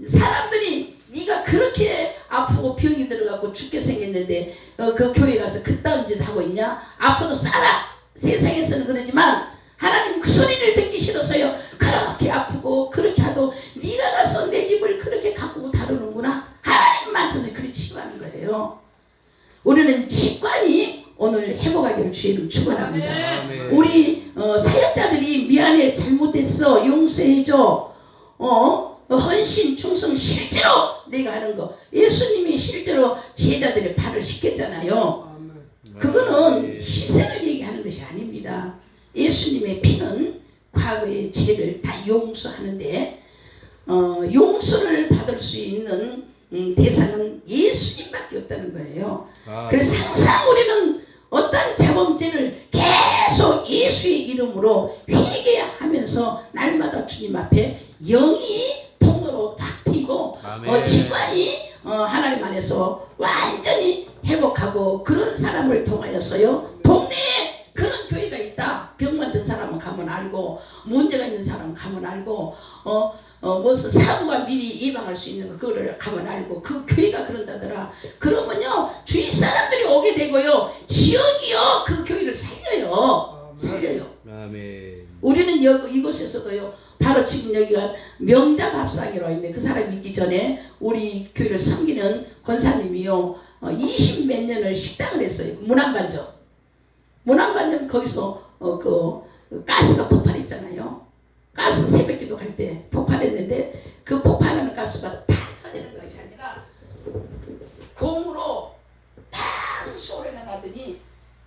[SPEAKER 1] 사람들이 네가 그렇게 아프고 병이 들어가고 죽게 생겼는데 그 교회 가서 그딴 짓 하고 있냐? 아파도 싸라. 세상에서는 그러지만 하나님 그 소리를 듣기 싫어서요, 그렇게 아프고 그렇게 하도 네가 가서 내 집을 그렇게 가꾸고 다루는구나. 하나님 만져서 그렇게 치료하는 거예요. 우리는 직관이 오늘 회복하기를 주의 이름 축원합니다.
[SPEAKER 2] 아멘.
[SPEAKER 1] 우리 사역자들이 미안해, 잘못했어, 용서해줘, 헌신, 충성, 실제로 내가 하는 거. 예수님이 실제로 제자들의 발을 씻겼잖아요. 그거는 희생을 얘기하는 것이 아닙니다. 예수님의 피는 과거의 죄를 다 용서하는데 용서를 받을 수 있는 대상은 예수님밖에 없다는 거예요. 그래서 항상 우리는 어떤 자범죄를 계속 예수의 이름으로 회개하면서 날마다 주님 앞에 영이 통로로 탁 트이고 직관이 하나님 안에서 완전히 회복하고, 그런 사람을 통하여서요, 동네에 그런 교회가 있다. 병만 든 사람은 가면 알고, 문제가 있는 사람은 가면 알고, 무슨 사고가 미리 예방할 수 있는 거 그거를 가면 알고, 그 교회가 그런다더라. 그러면요, 주위 사람들이 오게 되고요, 지역이요 그 교회를 살려요.
[SPEAKER 2] 아멘.
[SPEAKER 1] 우리는 이곳에서도요, 바로 지금 여기가 명자 밥상이라고 있는데, 그 사람이 있기 전에 우리 교회를 섬기는 권사님이요 20 몇 년을 식당을 했어요. 문안반점 거기서 그 가스가 폭발했잖아요. 가스 새벽기도 갈 때 폭발했는데, 그 폭발하는 가스가 탁 터지는 것이 아니라 공으로 팡 소리가 나더니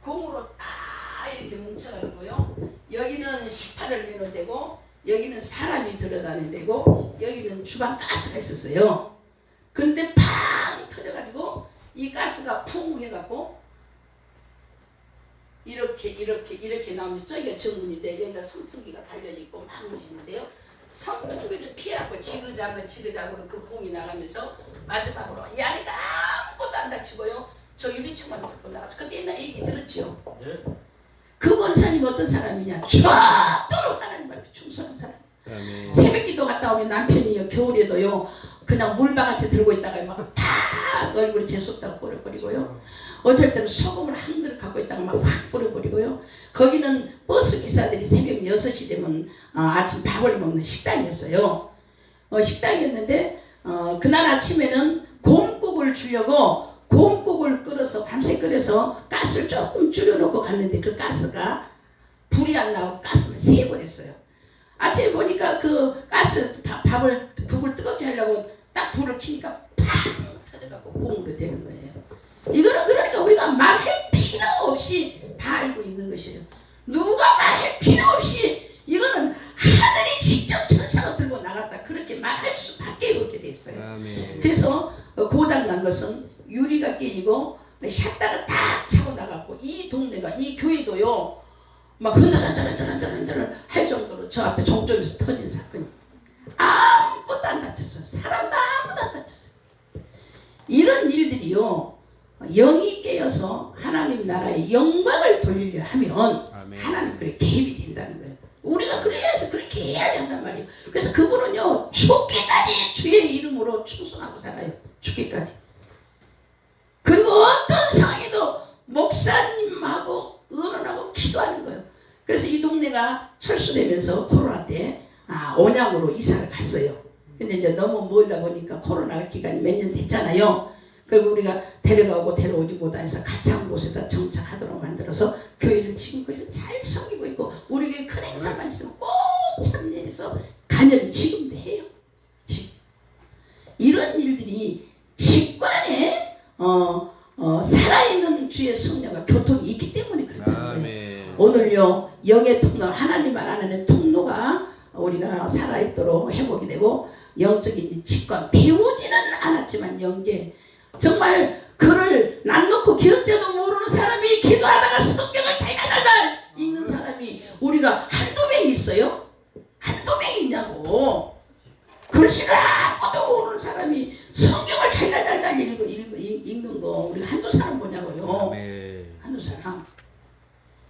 [SPEAKER 1] 공으로 딱 이렇게 뭉쳐가지고요, 여기는 식판을 내는 데고, 여기는 사람이 들어가는 데고, 여기는 주방 가스가 있었어요. 근데 팡 터져가지고 이 가스가 풍 해갖고 이렇게 나오면서, 저기가 정문인데 여기가 선풍기가 달려있고 막 오시는데요, 선풍기를 피하고 지그자그로 그 공이 나가면서 마지막으로 이 안에가 아무것도 안 다치고요, 저 유리창만 뚫고 나가서, 그때 옛날 얘기 들었죠? 네. 그 권사님 어떤 사람이냐? 죽도록 하나님 앞에 충성한 사람.
[SPEAKER 2] 아멘.
[SPEAKER 1] 새벽기도 갔다 오면 남편이요, 겨울에도요 그냥 물바가지 들고 있다가 막 다 얼굴에 재수없다고 뿌려버리고요, 어쩔 때는 소금을 한 그릇 갖고 있다가 막 확 뿌려버리고요. 거기는 버스 기사들이 새벽 6시 되면 아침 밥을 먹는 식당이었어요. 식당이었는데 그날 아침에는 곰국을 주려고 곰국을 끓여서 밤새 끓여서 가스를 조금 줄여놓고 갔는데, 그 가스가 불이 안 나오고 가스는 새버렸어요. 아침에 보니까 그 가스 국을 뜨겁게 하려고 딱 불을 켜니까 팍 터져갖고 공으로 되는 거예요. 이거는 그러니까 우리가 말할 필요 없이 다 알고 있는 것이에요. 누가 말할 필요 없이, 이거는 하늘이 직접 천사가 들고 나갔다, 그렇게 말할 수밖에 없게 돼 있어요.
[SPEAKER 2] 아멘.
[SPEAKER 1] 그래서 고장 난 것은 유리가 깨지고 샷다가 딱 차고 나갔고, 이 동네가, 이 교회도요 막 흔들흔들 할 정도로 저 앞에 종점에서 터진 사건이, 아무것도 안 다쳤어요. 사람도 아무도 안 다쳤어요. 이런 일들이요, 영이 깨어서 하나님 나라의 영광을 돌리려 하면
[SPEAKER 2] 아멘.
[SPEAKER 1] 하나님 그래 개입이 된다는 거예요. 우리가 그래야지, 그렇게 해야지 한단 말이에요. 그래서 그분은요 죽기까지 주의 이름으로 충성하고 살아요. 죽기까지. 그리고 어떤 상황에도 목사님하고 의논하고 기도하는 거예요. 그래서 이 동네가 철수되면서 코로나 때 온양으로 이사를 갔어요. 근데 이제 너무 멀다 보니까 코로나 기간이 몇 년 됐잖아요. 그리고 우리가 데려가고 데려오지 못해서 가까운 곳에다 정착하도록 만들어서 교회를 지금 거기서 잘 섬기고 있고 우리 교회 큰 행사만 있으면 꼭 참여해서 간염 지금도 해요. 지금. 이런 일들이 직관에 살아있는 주의 성령과 교통이 있기 때문에 그렇다는 거예요. 오늘요 영의 통로 하나님 말하는 통로가 우리가 살아있도록 회복이 되고 영적인 직관 배우지는 않았지만 영계 정말 글을 난 놓고 기억자도 모르는 사람이 기도하다가 성경을 달달달달 읽는 사람이 우리가 한두 명 있어요? 한두 명 있냐고. 글씨를 아무도 모르는 사람이 성경을 달달달달 읽는 거 우리가 한두 사람 보냐고요. 한두 사람.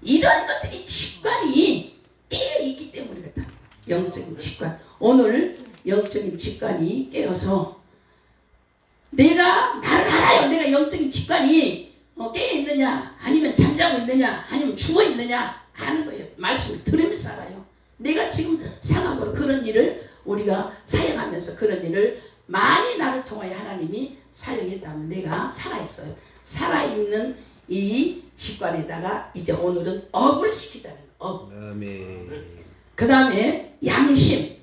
[SPEAKER 1] 이런 것들이 직관이 깨어있기 때문에 그렇다. 영적인 직관. 오늘 영적인 직관이 깨어서 내가 나를 알아요. 내가 영적인 직관이 깨어있느냐 아니면 잠자고 있느냐 아니면 죽어있느냐 아는 거예요. 말씀을 들으면서 알아요. 내가 지금 상황으로 그런 일을 우리가 사용하면서 그런 일을 많이 나를 통하여 하나님이 사용했다면 내가 살아있어요. 살아있는 이 직관에다가 이제 오늘은 업을 시키자는 업. 그 다음에 양심.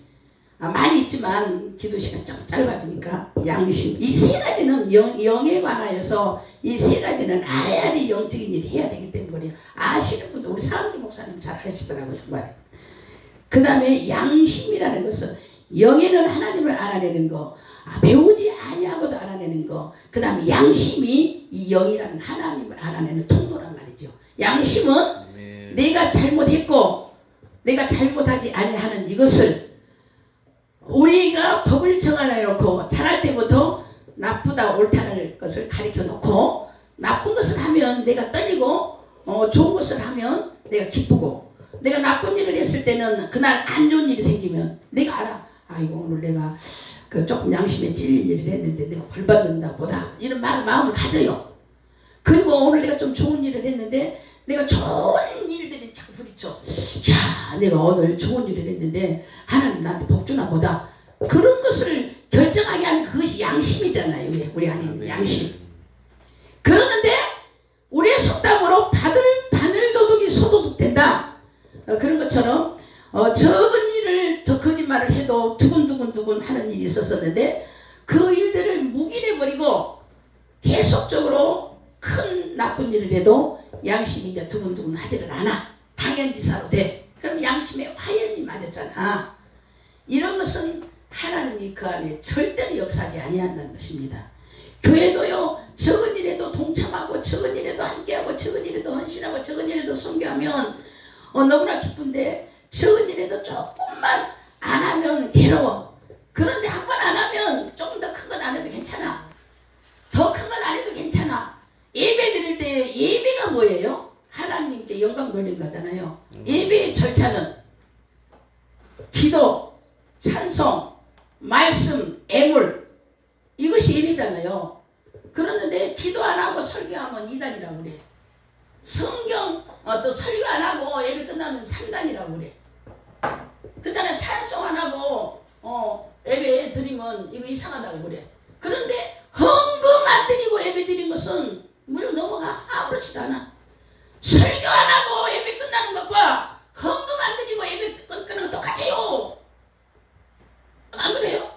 [SPEAKER 1] 많이 있지만 기도 시간 좀 짧아지니까 양심. 이 세 가지는 영에 관하여서 이 세 가지는 알아야지 영적인 일을 해야 되기 때문에 아시는 분들 우리 사은기 목사님 잘 하시더라고요. 정말. 그 다음에 양심이라는 것은 영에는 하나님을 알아내는 거, 배우지 아니하고도 알아내는 거. 그 다음에 양심이 이 영이라는 하나님을 알아내는 통로란 말이죠. 양심은 내가 잘못했고 내가 잘못하지 아니하는 이것을 우리가 법을 정해놓고 자랄 때부터 나쁘다 옳다는 것을 가르쳐 놓고 나쁜 것을 하면 내가 떨리고 좋은 것을 하면 내가 기쁘고 내가 나쁜 일을 했을 때는 그날 안 좋은 일이 생기면 내가 알아. 아이고 오늘 내가 조금 양심에 찔린 일을 했는데 내가 벌 받는다 보다 이런 마음을 가져요. 그리고 오늘 내가 좀 좋은 일을 했는데 내가 좋은 일들이 자꾸 부딪혀. 야 내가 오늘 좋은 일을 했는데 하나님 나한테 복 주나 보다. 그런 것을 결정하게 하는 그것이 양심이잖아요. 우리 안에 양심. 그러는데 우리의 속담으로 바늘도둑이 소도둑 된다. 그런 것처럼 적은 일을 더 거짓말을 해도 두근두근 하는 일이 있었었는데 그 일들을 묵인해버리고 계속적으로 큰 나쁜 일을 해도 양심이 이제 두근두근 하지를 않아. 당연지사로 돼. 그럼 양심에 화연이 맞았잖아. 이런 것은 하나님이 그 안에 절대로 역사하지 아니한다는 것입니다. 교회도요 적은 일에도 동참하고 적은 일에도 함께하고 적은 일에도 헌신하고 적은 일에도 섬겨하면 너무나 기쁜데 적은 일에도 조금만 안 하면 괴로워. 그런데 한 번 안 하면 조금 더 큰 건 안 해도 괜찮아. 더 큰 건 안 해도 괜찮아. 예배 드릴 때 예배가 뭐예요? 하나님께 영광 돌리는 거잖아요. 예배의 절차는 기도, 찬송, 말씀, 애물 이것이 예배잖아요. 그러는데 기도 안 하고 설교하면 2단이라고 그래. 성경 또 설교 안 하고 예배 끝나면 3단이라고 그래. 그렇잖아요. 찬송 안 하고 예배 드리면 이거 이상하다고 그래. 그런데 헌금 안 드리고 예배 드린 것은 무려 넘어가 아무렇지도 않아. 설교 안 하고 예배 끝나는 것과 헌금 안 드리고 예배 끝나는 건 똑같아요. 안 그래요?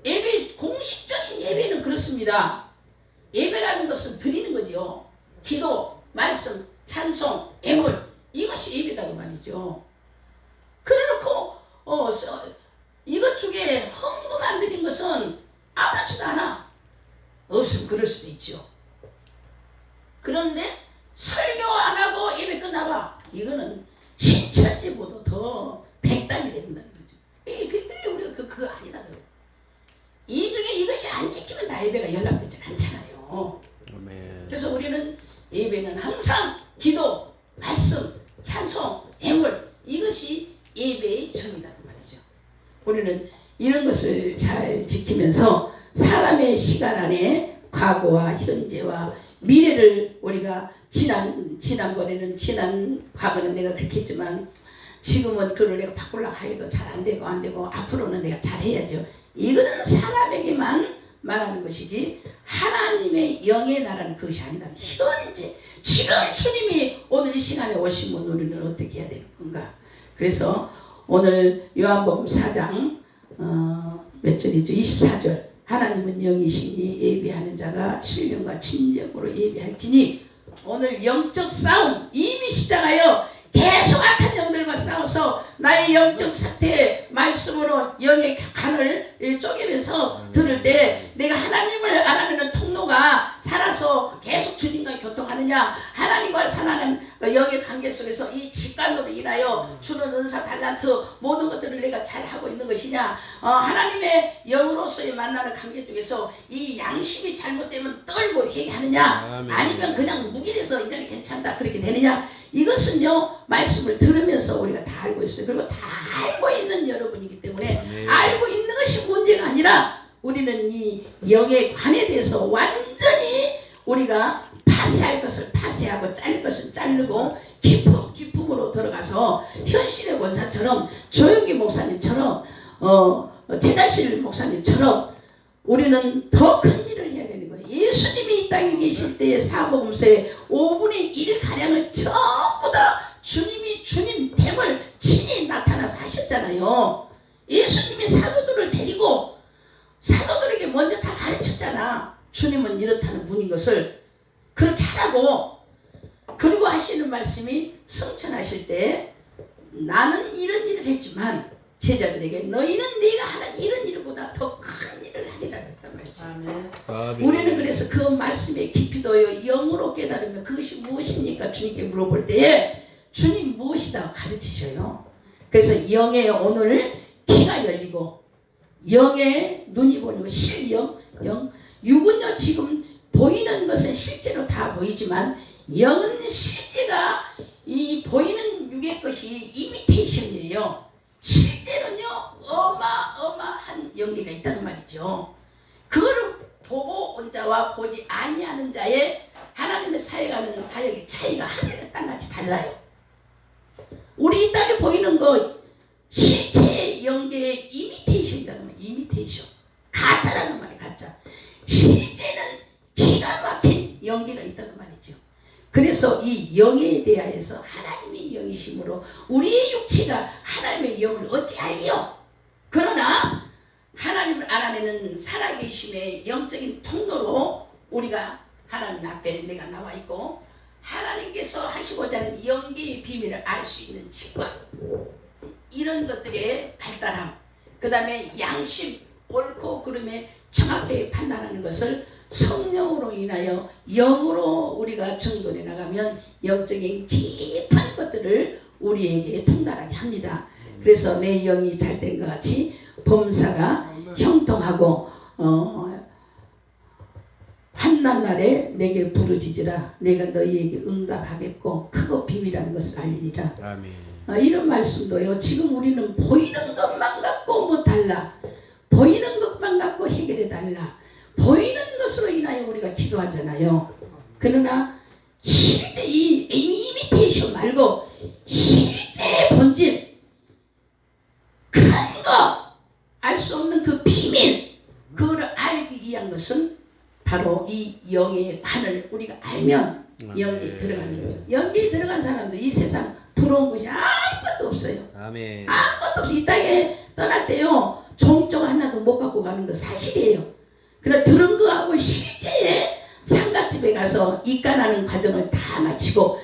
[SPEAKER 1] 예배 공식적인 예배는 그렇습니다. 예배라는 것은 드리는 거죠. 기도, 말씀, 찬송, 애물 이것이 예배다고 말이죠. 그래놓고 이것 중에 헌금 안 드린 것은 아무렇지도 않아. 없으면 그럴 수도 있죠. 그런데 설교 안 하고 예배 끝나봐. 이거는 신천지보다 더 100단이 된다는 거죠. 그게 우리가 그거 아니다. 이 중에 이것이 안 지키면 나 예배가 연락되지 않잖아요. 그래서 우리는 예배는 항상 기도, 말씀, 찬송, 애물 이것이 예배의 정이다 그 말이죠. 우리는 이런 것을 잘 지키면서 사람의 시간 안에 과거와 현재와 미래를 우리가 지난번에는 지난 과거는 내가 그렇게 했지만 지금은 그걸 내가 바꾸려고 해도 잘 안 되고 앞으로는 내가 잘 해야죠. 이거는 사람에게만 말하는 것이지 하나님의 영의 나라는 그것이 아니다. 현재 지금 주님이 오늘 이 시간에 오시면 우리는 어떻게 해야 되는 건가. 그래서 오늘 요한복음 4장 몇 절이죠? 24절 하나님은 영이시니 예비하는 자가 신령과 진정으로 예비할지니 오늘 영적 싸움 이미 시작하여 계속 악한 영들과 싸워서 나의 영적 상태에 말씀으로 영의 간을 쪼개면서 들을 때 내가 하나님을 알아내는 통로가 살아서 계속 주님과 교통하느냐 하나님과 살아가는 영의 관계 속에서 이 직관으로 인하여 주는 은사 달란트 모든 것들을 내가 잘하고 있는 것이냐 하나님의 영으로서의 만나는 관계 쪽에서 이 양심이 잘못되면 떨고 회개하느냐 아니면 그냥 묵인해서 이제는 괜찮다 그렇게 되느냐 이것은요 말씀을 들으면서 우리가 다 알고 있어요. 그리고 다 알고 있는 여러분이기 때문에 알고 있는 것이 문제가 아니라 우리는 이 영의 관에 대해서 완전히 우리가 파쇄할 것을 파쇄하고 자를 것을 자르고 기품으로 들어가서 현실의 원사처럼 조영기 목사님처럼 제자실 목사님처럼 우리는 더 큰 일을 해야 되는 거예요. 예수님이 이 땅에 계실 때의 사복음서의 5분의 1가량을 전부 다 주님이 주님 됨을 친히 나타나서 하셨잖아요. 예수님이 사도들을 데리고 사도들에게 먼저 다 가르쳤잖아. 주님은 이렇다는 분인 것을 그렇게 하라고. 그리고 하시는 말씀이 성천하실 때 나는 이런 일을 했지만 제자들에게 너희는 네가 하는 이런 일보다 더 큰 일을 하리라 그랬단 말이죠. 아멘. 우리는 그래서 그 말씀의 깊이도요 영으로 깨달으면 그것이 무엇입니까? 주님께 물어볼 때에 주님 무엇이다 가르치셔요. 그래서 영의 오늘 귀가 열리고 영의 눈이 보이고 실영 육은요 지금 보이는 것은 실제로 다 보이지만 영은 실제가 이 보이는 육의 것이 이미테이션이에요. 실제는요 어마어마한 영계가 있다는 말이죠. 그거를 보고 온 자와 보지 아니하는 자의 하나님의 사역하는 사역의 차이가 하늘과 땅같이 달라요. 우리 이 땅에 보이는 거 실체의 영계의 이미테이션이라는 말이에요. 이미테이션 가짜라는 말이에요. 가짜. 실제는 기가 막힌 영계가 있다는 말이죠. 그래서 이 영에 대하여서 하나님의 영이심으로 우리의 육체가 하나님의 영을 어찌 알리요? 그러나 하나님을 알아내는 살아계심의 영적인 통로로 우리가 하나님 앞에 내가 나와 있고 하나님께서 하시고자 하는 영계의 비밀을 알 수 있는 직관 이런 것들의 발달함 그 다음에 양심 옳고 그름에 정확하게 판단하는 것을 성령으로 인하여 영으로 우리가 정돈해 나가면 영적인 깊은 것들을 우리에게 통달하게 합니다. 그래서 내 영이 잘된 것 같이 범사가 형통하고 환난 날에 내게 부르짖으라 내가 너희에게 응답하겠고 크고 비밀한 것을 알리리라. 아멘. 이런 말씀도요. 지금 우리는 보이는 것만 갖고 못 달라. 보이는 것만 갖고 해결해 달라. 보이는 것으로 인하여 우리가 기도하잖아요. 그러나 실제 이 이미테이션 말고 실제 본질 큰 거 알 수 없는 그 비밀 그거를 알기 위한 것은 바로 이 영의 관을 우리가 알면 영계에 들어가는 거예요. 영계에 들어간 사람들 이 세상 부러운 것이 아무것도 없어요. 아멘. 아무것도 없어. 이 땅에 떠날 때요 종종 하나도 못 갖고 가는 거 사실이에요. 그러나 들은 거하고 실제의 상갓집에 가서 입간하는 과정을 다 마치고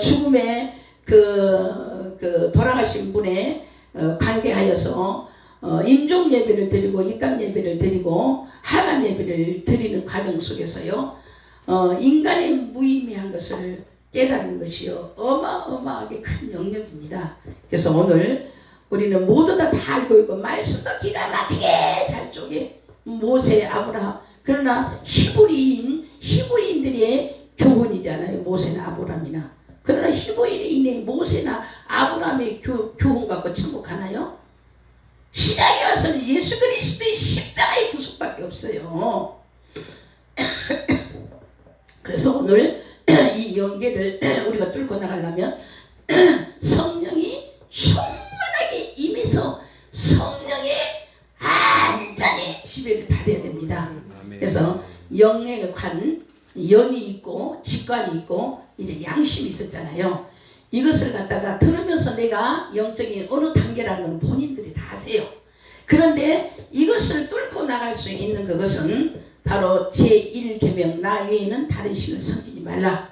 [SPEAKER 1] 죽음의 돌아가신 분의 관계하여서 임종 예배를 드리고 입간 예배를 드리고 하간 예배를 드리는 과정 속에서요 인간의 무의미한 것을 깨닫는 것이요 어마어마하게 큰 영역입니다. 그래서 오늘 우리는 모두 다 알고 있고 말씀도 기가 막히게 잘 쪼개 모세 아브라함 그러나 히브리인들의 교훈이잖아요. 모세나 아브라함이나 그러나 히브리인의 모세나 아브라함의 교훈 갖고 천국 가나요? 신약에 와서는 예수 그리스도의 십자가의 구속밖에 없어요. 그래서 오늘 이 영계를 우리가 뚫고 나가려면 성령이 충만하게 임해서 성령의 안전히 지배를 받아야 됩니다. 그래서 영의 관, 영이 있고 직관이 있고 이제 양심이 있었잖아요. 이것을 갖다가 들으면서 내가 영적인 어느 단계라는 건 본인들이 다 아세요. 그런데 이것을 뚫고 나갈 수 있는 그것은 바로 제1계명 나 외에는 다른 신을 섬기지 말라.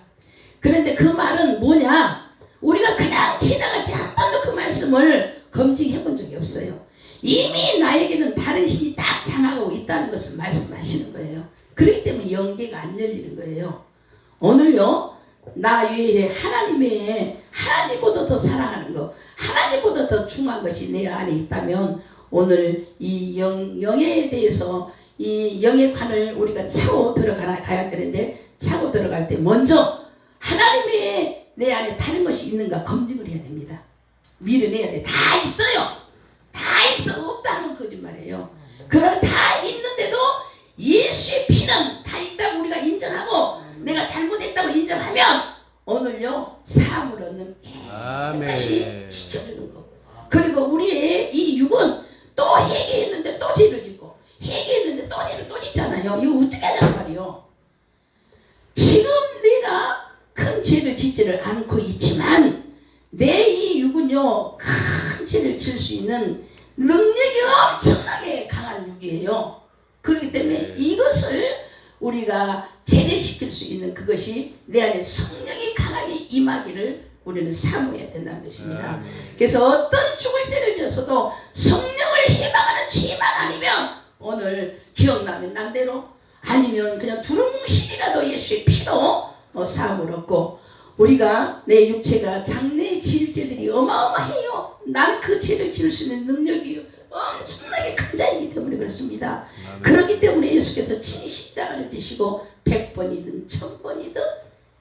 [SPEAKER 1] 그런데 그 말은 뭐냐? 우리가 그냥 지나갔지 한 번도 그 말씀을 검증해 본 적이 없어요. 이미 나에게는 다른 신이 딱 장악하고 있다는 것을 말씀하시는 거예요. 그렇기 때문에 영계가 안 열리는 거예요. 오늘요, 나 외에 하나님보다 더 사랑하는 것, 하나님보다 더 중요한 것이 내 안에 있다면 오늘 이 영에 대해서 이 영의 관을 우리가 차고 들어가야 되는데 차고 들어갈 때 먼저 하나님 외에 내 안에 다른 것이 있는가 검증을 해야 됩니다. 밀어내야 돼. 다 있어요. 다 있어. 없다 하면 거짓말이에요. 그러나 다 있는데도 예수의 피는 다 있다고 우리가 인정하고 내가 잘못했다고 인정하면 오늘요 사함을 얻는 다시 지켜주는 거. 그리고 우리의 이 육은 또 회개했는데 또 죄를 짓고 회개했는데 또 죄를 또 짓잖아요. 이거 어떻게 하냐는 말이요. 지금 내가 큰 죄를 짓지를 않고 있지만 내 이 육은요 큰 죄를 질 수 있는 능력이 엄청나게 강한 육이에요. 그렇기 때문에 이것을 우리가 제재시킬 수 있는 그것이 내 안에 성령이 강하게 임하기를 우리는 사모해야 된다는 것입니다. 그래서 어떤 죽을 죄를 졌어도 성령을 희망하는 죄만 아니면 오늘 기억나면 난대로 아니면 그냥 두루뭉실이라도 예수의 피로 사함을 얻고 우리가 내 육체가 장래에 지을 죄들이 어마어마해요. 나는 그 죄를 지을 수 있는 능력이 엄청나게 큰 자이기 때문에 그렇습니다. 그렇기 때문에 예수께서 친히 십자가를 지시고 100번이든 1000번이든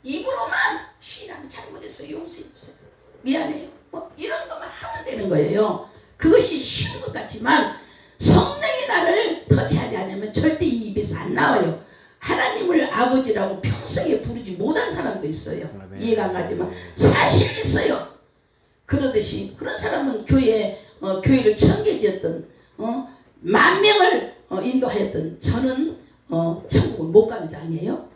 [SPEAKER 1] 입으로만 신앙 잘못해서 용서해 주세요. 미안해요. 뭐 이런 것만 하면 되는 거예요. 그것이 쉬운 것 같지만 성령이 나를 터치하지 않으면 절대 이 입에서 안 나와요. 하나님을 아버지라고 평생에 부르지 못한 사람도 있어요. 이해가 안 가지만 사실 있어요. 그러듯이 그런 사람은 교회를 1000개 지었던 10,000명을 인도하였던 저는 천국을 못 가는 자 아니에요?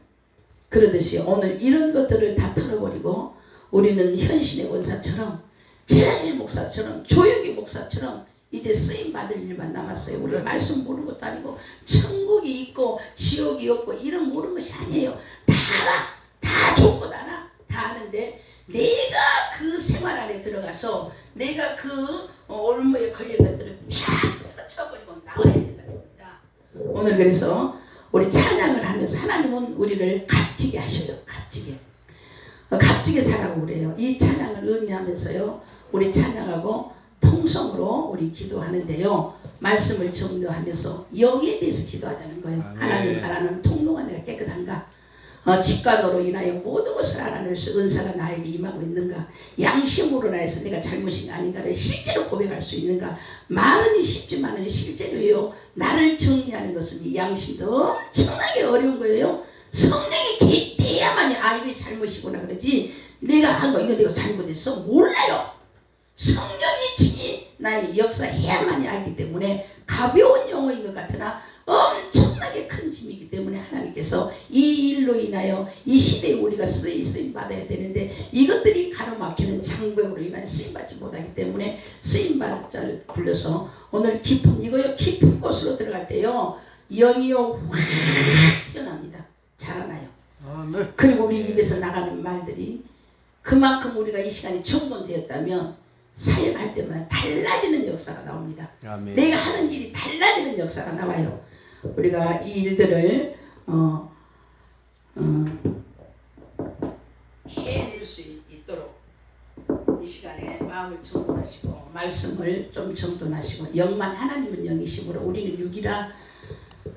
[SPEAKER 1] 그러듯이 오늘 이런 것들을 다 털어버리고 우리는 현신의 원사처럼 제자질 목사처럼 조용기 목사처럼 이제 쓰임 받을 일만 남았어요. 우리 말씀 모르는 것도 아니고 천국이 있고 지옥이 없고 이런 모르는 것이 아니에요. 다 알아. 다 좋은 것 알아. 다 아는데 내가 그 생활 안에 들어가서 내가 그 올무에 걸린 것들을 쫙 터쳐버리고 나와야 된다는 겁니다. 오늘 그래서 우리 찬양을 하면서 하나님은 우리를 값지게 하셔요. 값지게 살라고 그래요. 이 찬양을 의미하면서요. 우리 찬양하고 통성으로 우리 기도하는데요. 말씀을 정리하면서 영에 대해서 기도하자는 거예요. 하나님 알아는 통로가 내가 깨끗한가? 직관으로 인하여 모든 것을 알아낼 수 은사가 나에게 임하고 있는가? 양심으로 인해서 내가 잘못이 아닌가를 실제로 고백할 수 있는가? 말은 쉽지만 실제로요. 나를 정리하는 것은 이 양심도 엄청나게 어려운 거예요. 성령이 돼야만이 이게 잘못이구나 그러지 내가 한 거 이거 내가 잘못했어? 몰라요. 성령이 친히 나의 역사해야만이 알기 때문에 가벼운 용어인 것 같으나 엄청나게 큰 짐이기 때문에 하나님께서 이 일로 인하여 이 시대에 우리가 쓰임 받아야 되는데 이것들이 가로막히는 장벽으로 인한 쓰임 받지 못하기 때문에 쓰임 받을 자를 불러서 오늘 깊은 곳으로 들어갈 때요 영이요 확 튀어납니다. 자라나요. 그리고 우리 입에서 나가는 말들이 그만큼 우리가 이 시간이 정돈되었다면 사역할 때마다 달라지는 역사가 나옵니다. 아멘. 내가 하는 일이 달라지는 역사가 나와요. 우리가 이 일들을 해낼 수 있도록 이 시간에 마음을 정돈하시고 말씀을 좀 정돈하시고 영만 하나님은 영이시므로 우리는 육이라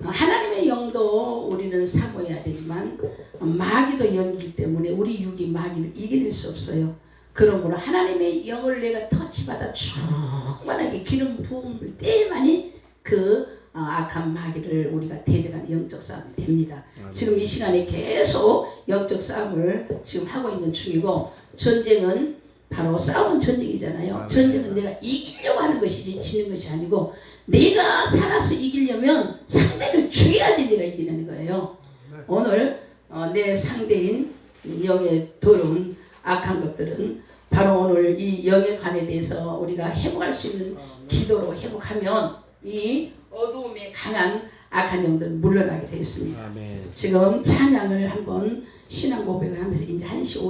[SPEAKER 1] 하나님의 영도 우리는 사모해야 되지만 마귀도 영이기 때문에 우리 육이 마귀를 이길 수 없어요. 그러므로 하나님의 영을 내가 터치받아 충만하게 기름 부음을 때만이 그 악한 마귀를 우리가 대적하는 영적 싸움이 됩니다. 지금 이 시간에 계속 영적 싸움을 지금 하고 있는 중이고, 전쟁은 바로 싸움은 전쟁이잖아요. 전쟁은 내가 이기려고 하는 것이지 지는 것이 아니고, 내가 살아서 이기려면 상대를 죽여야지 내가 이기는 거예요. 오늘 내 상대인 영에 들어온 악한 것들은 바로 오늘 이 영에 관에 대해서 우리가 회복할 수 있는 기도로 회복하면 이 어두움에 강한 악한 영들은 물러나게 되겠습니다.
[SPEAKER 2] 아멘.
[SPEAKER 1] 지금 찬양을 한번 신앙 고백을 하면서 이제 1시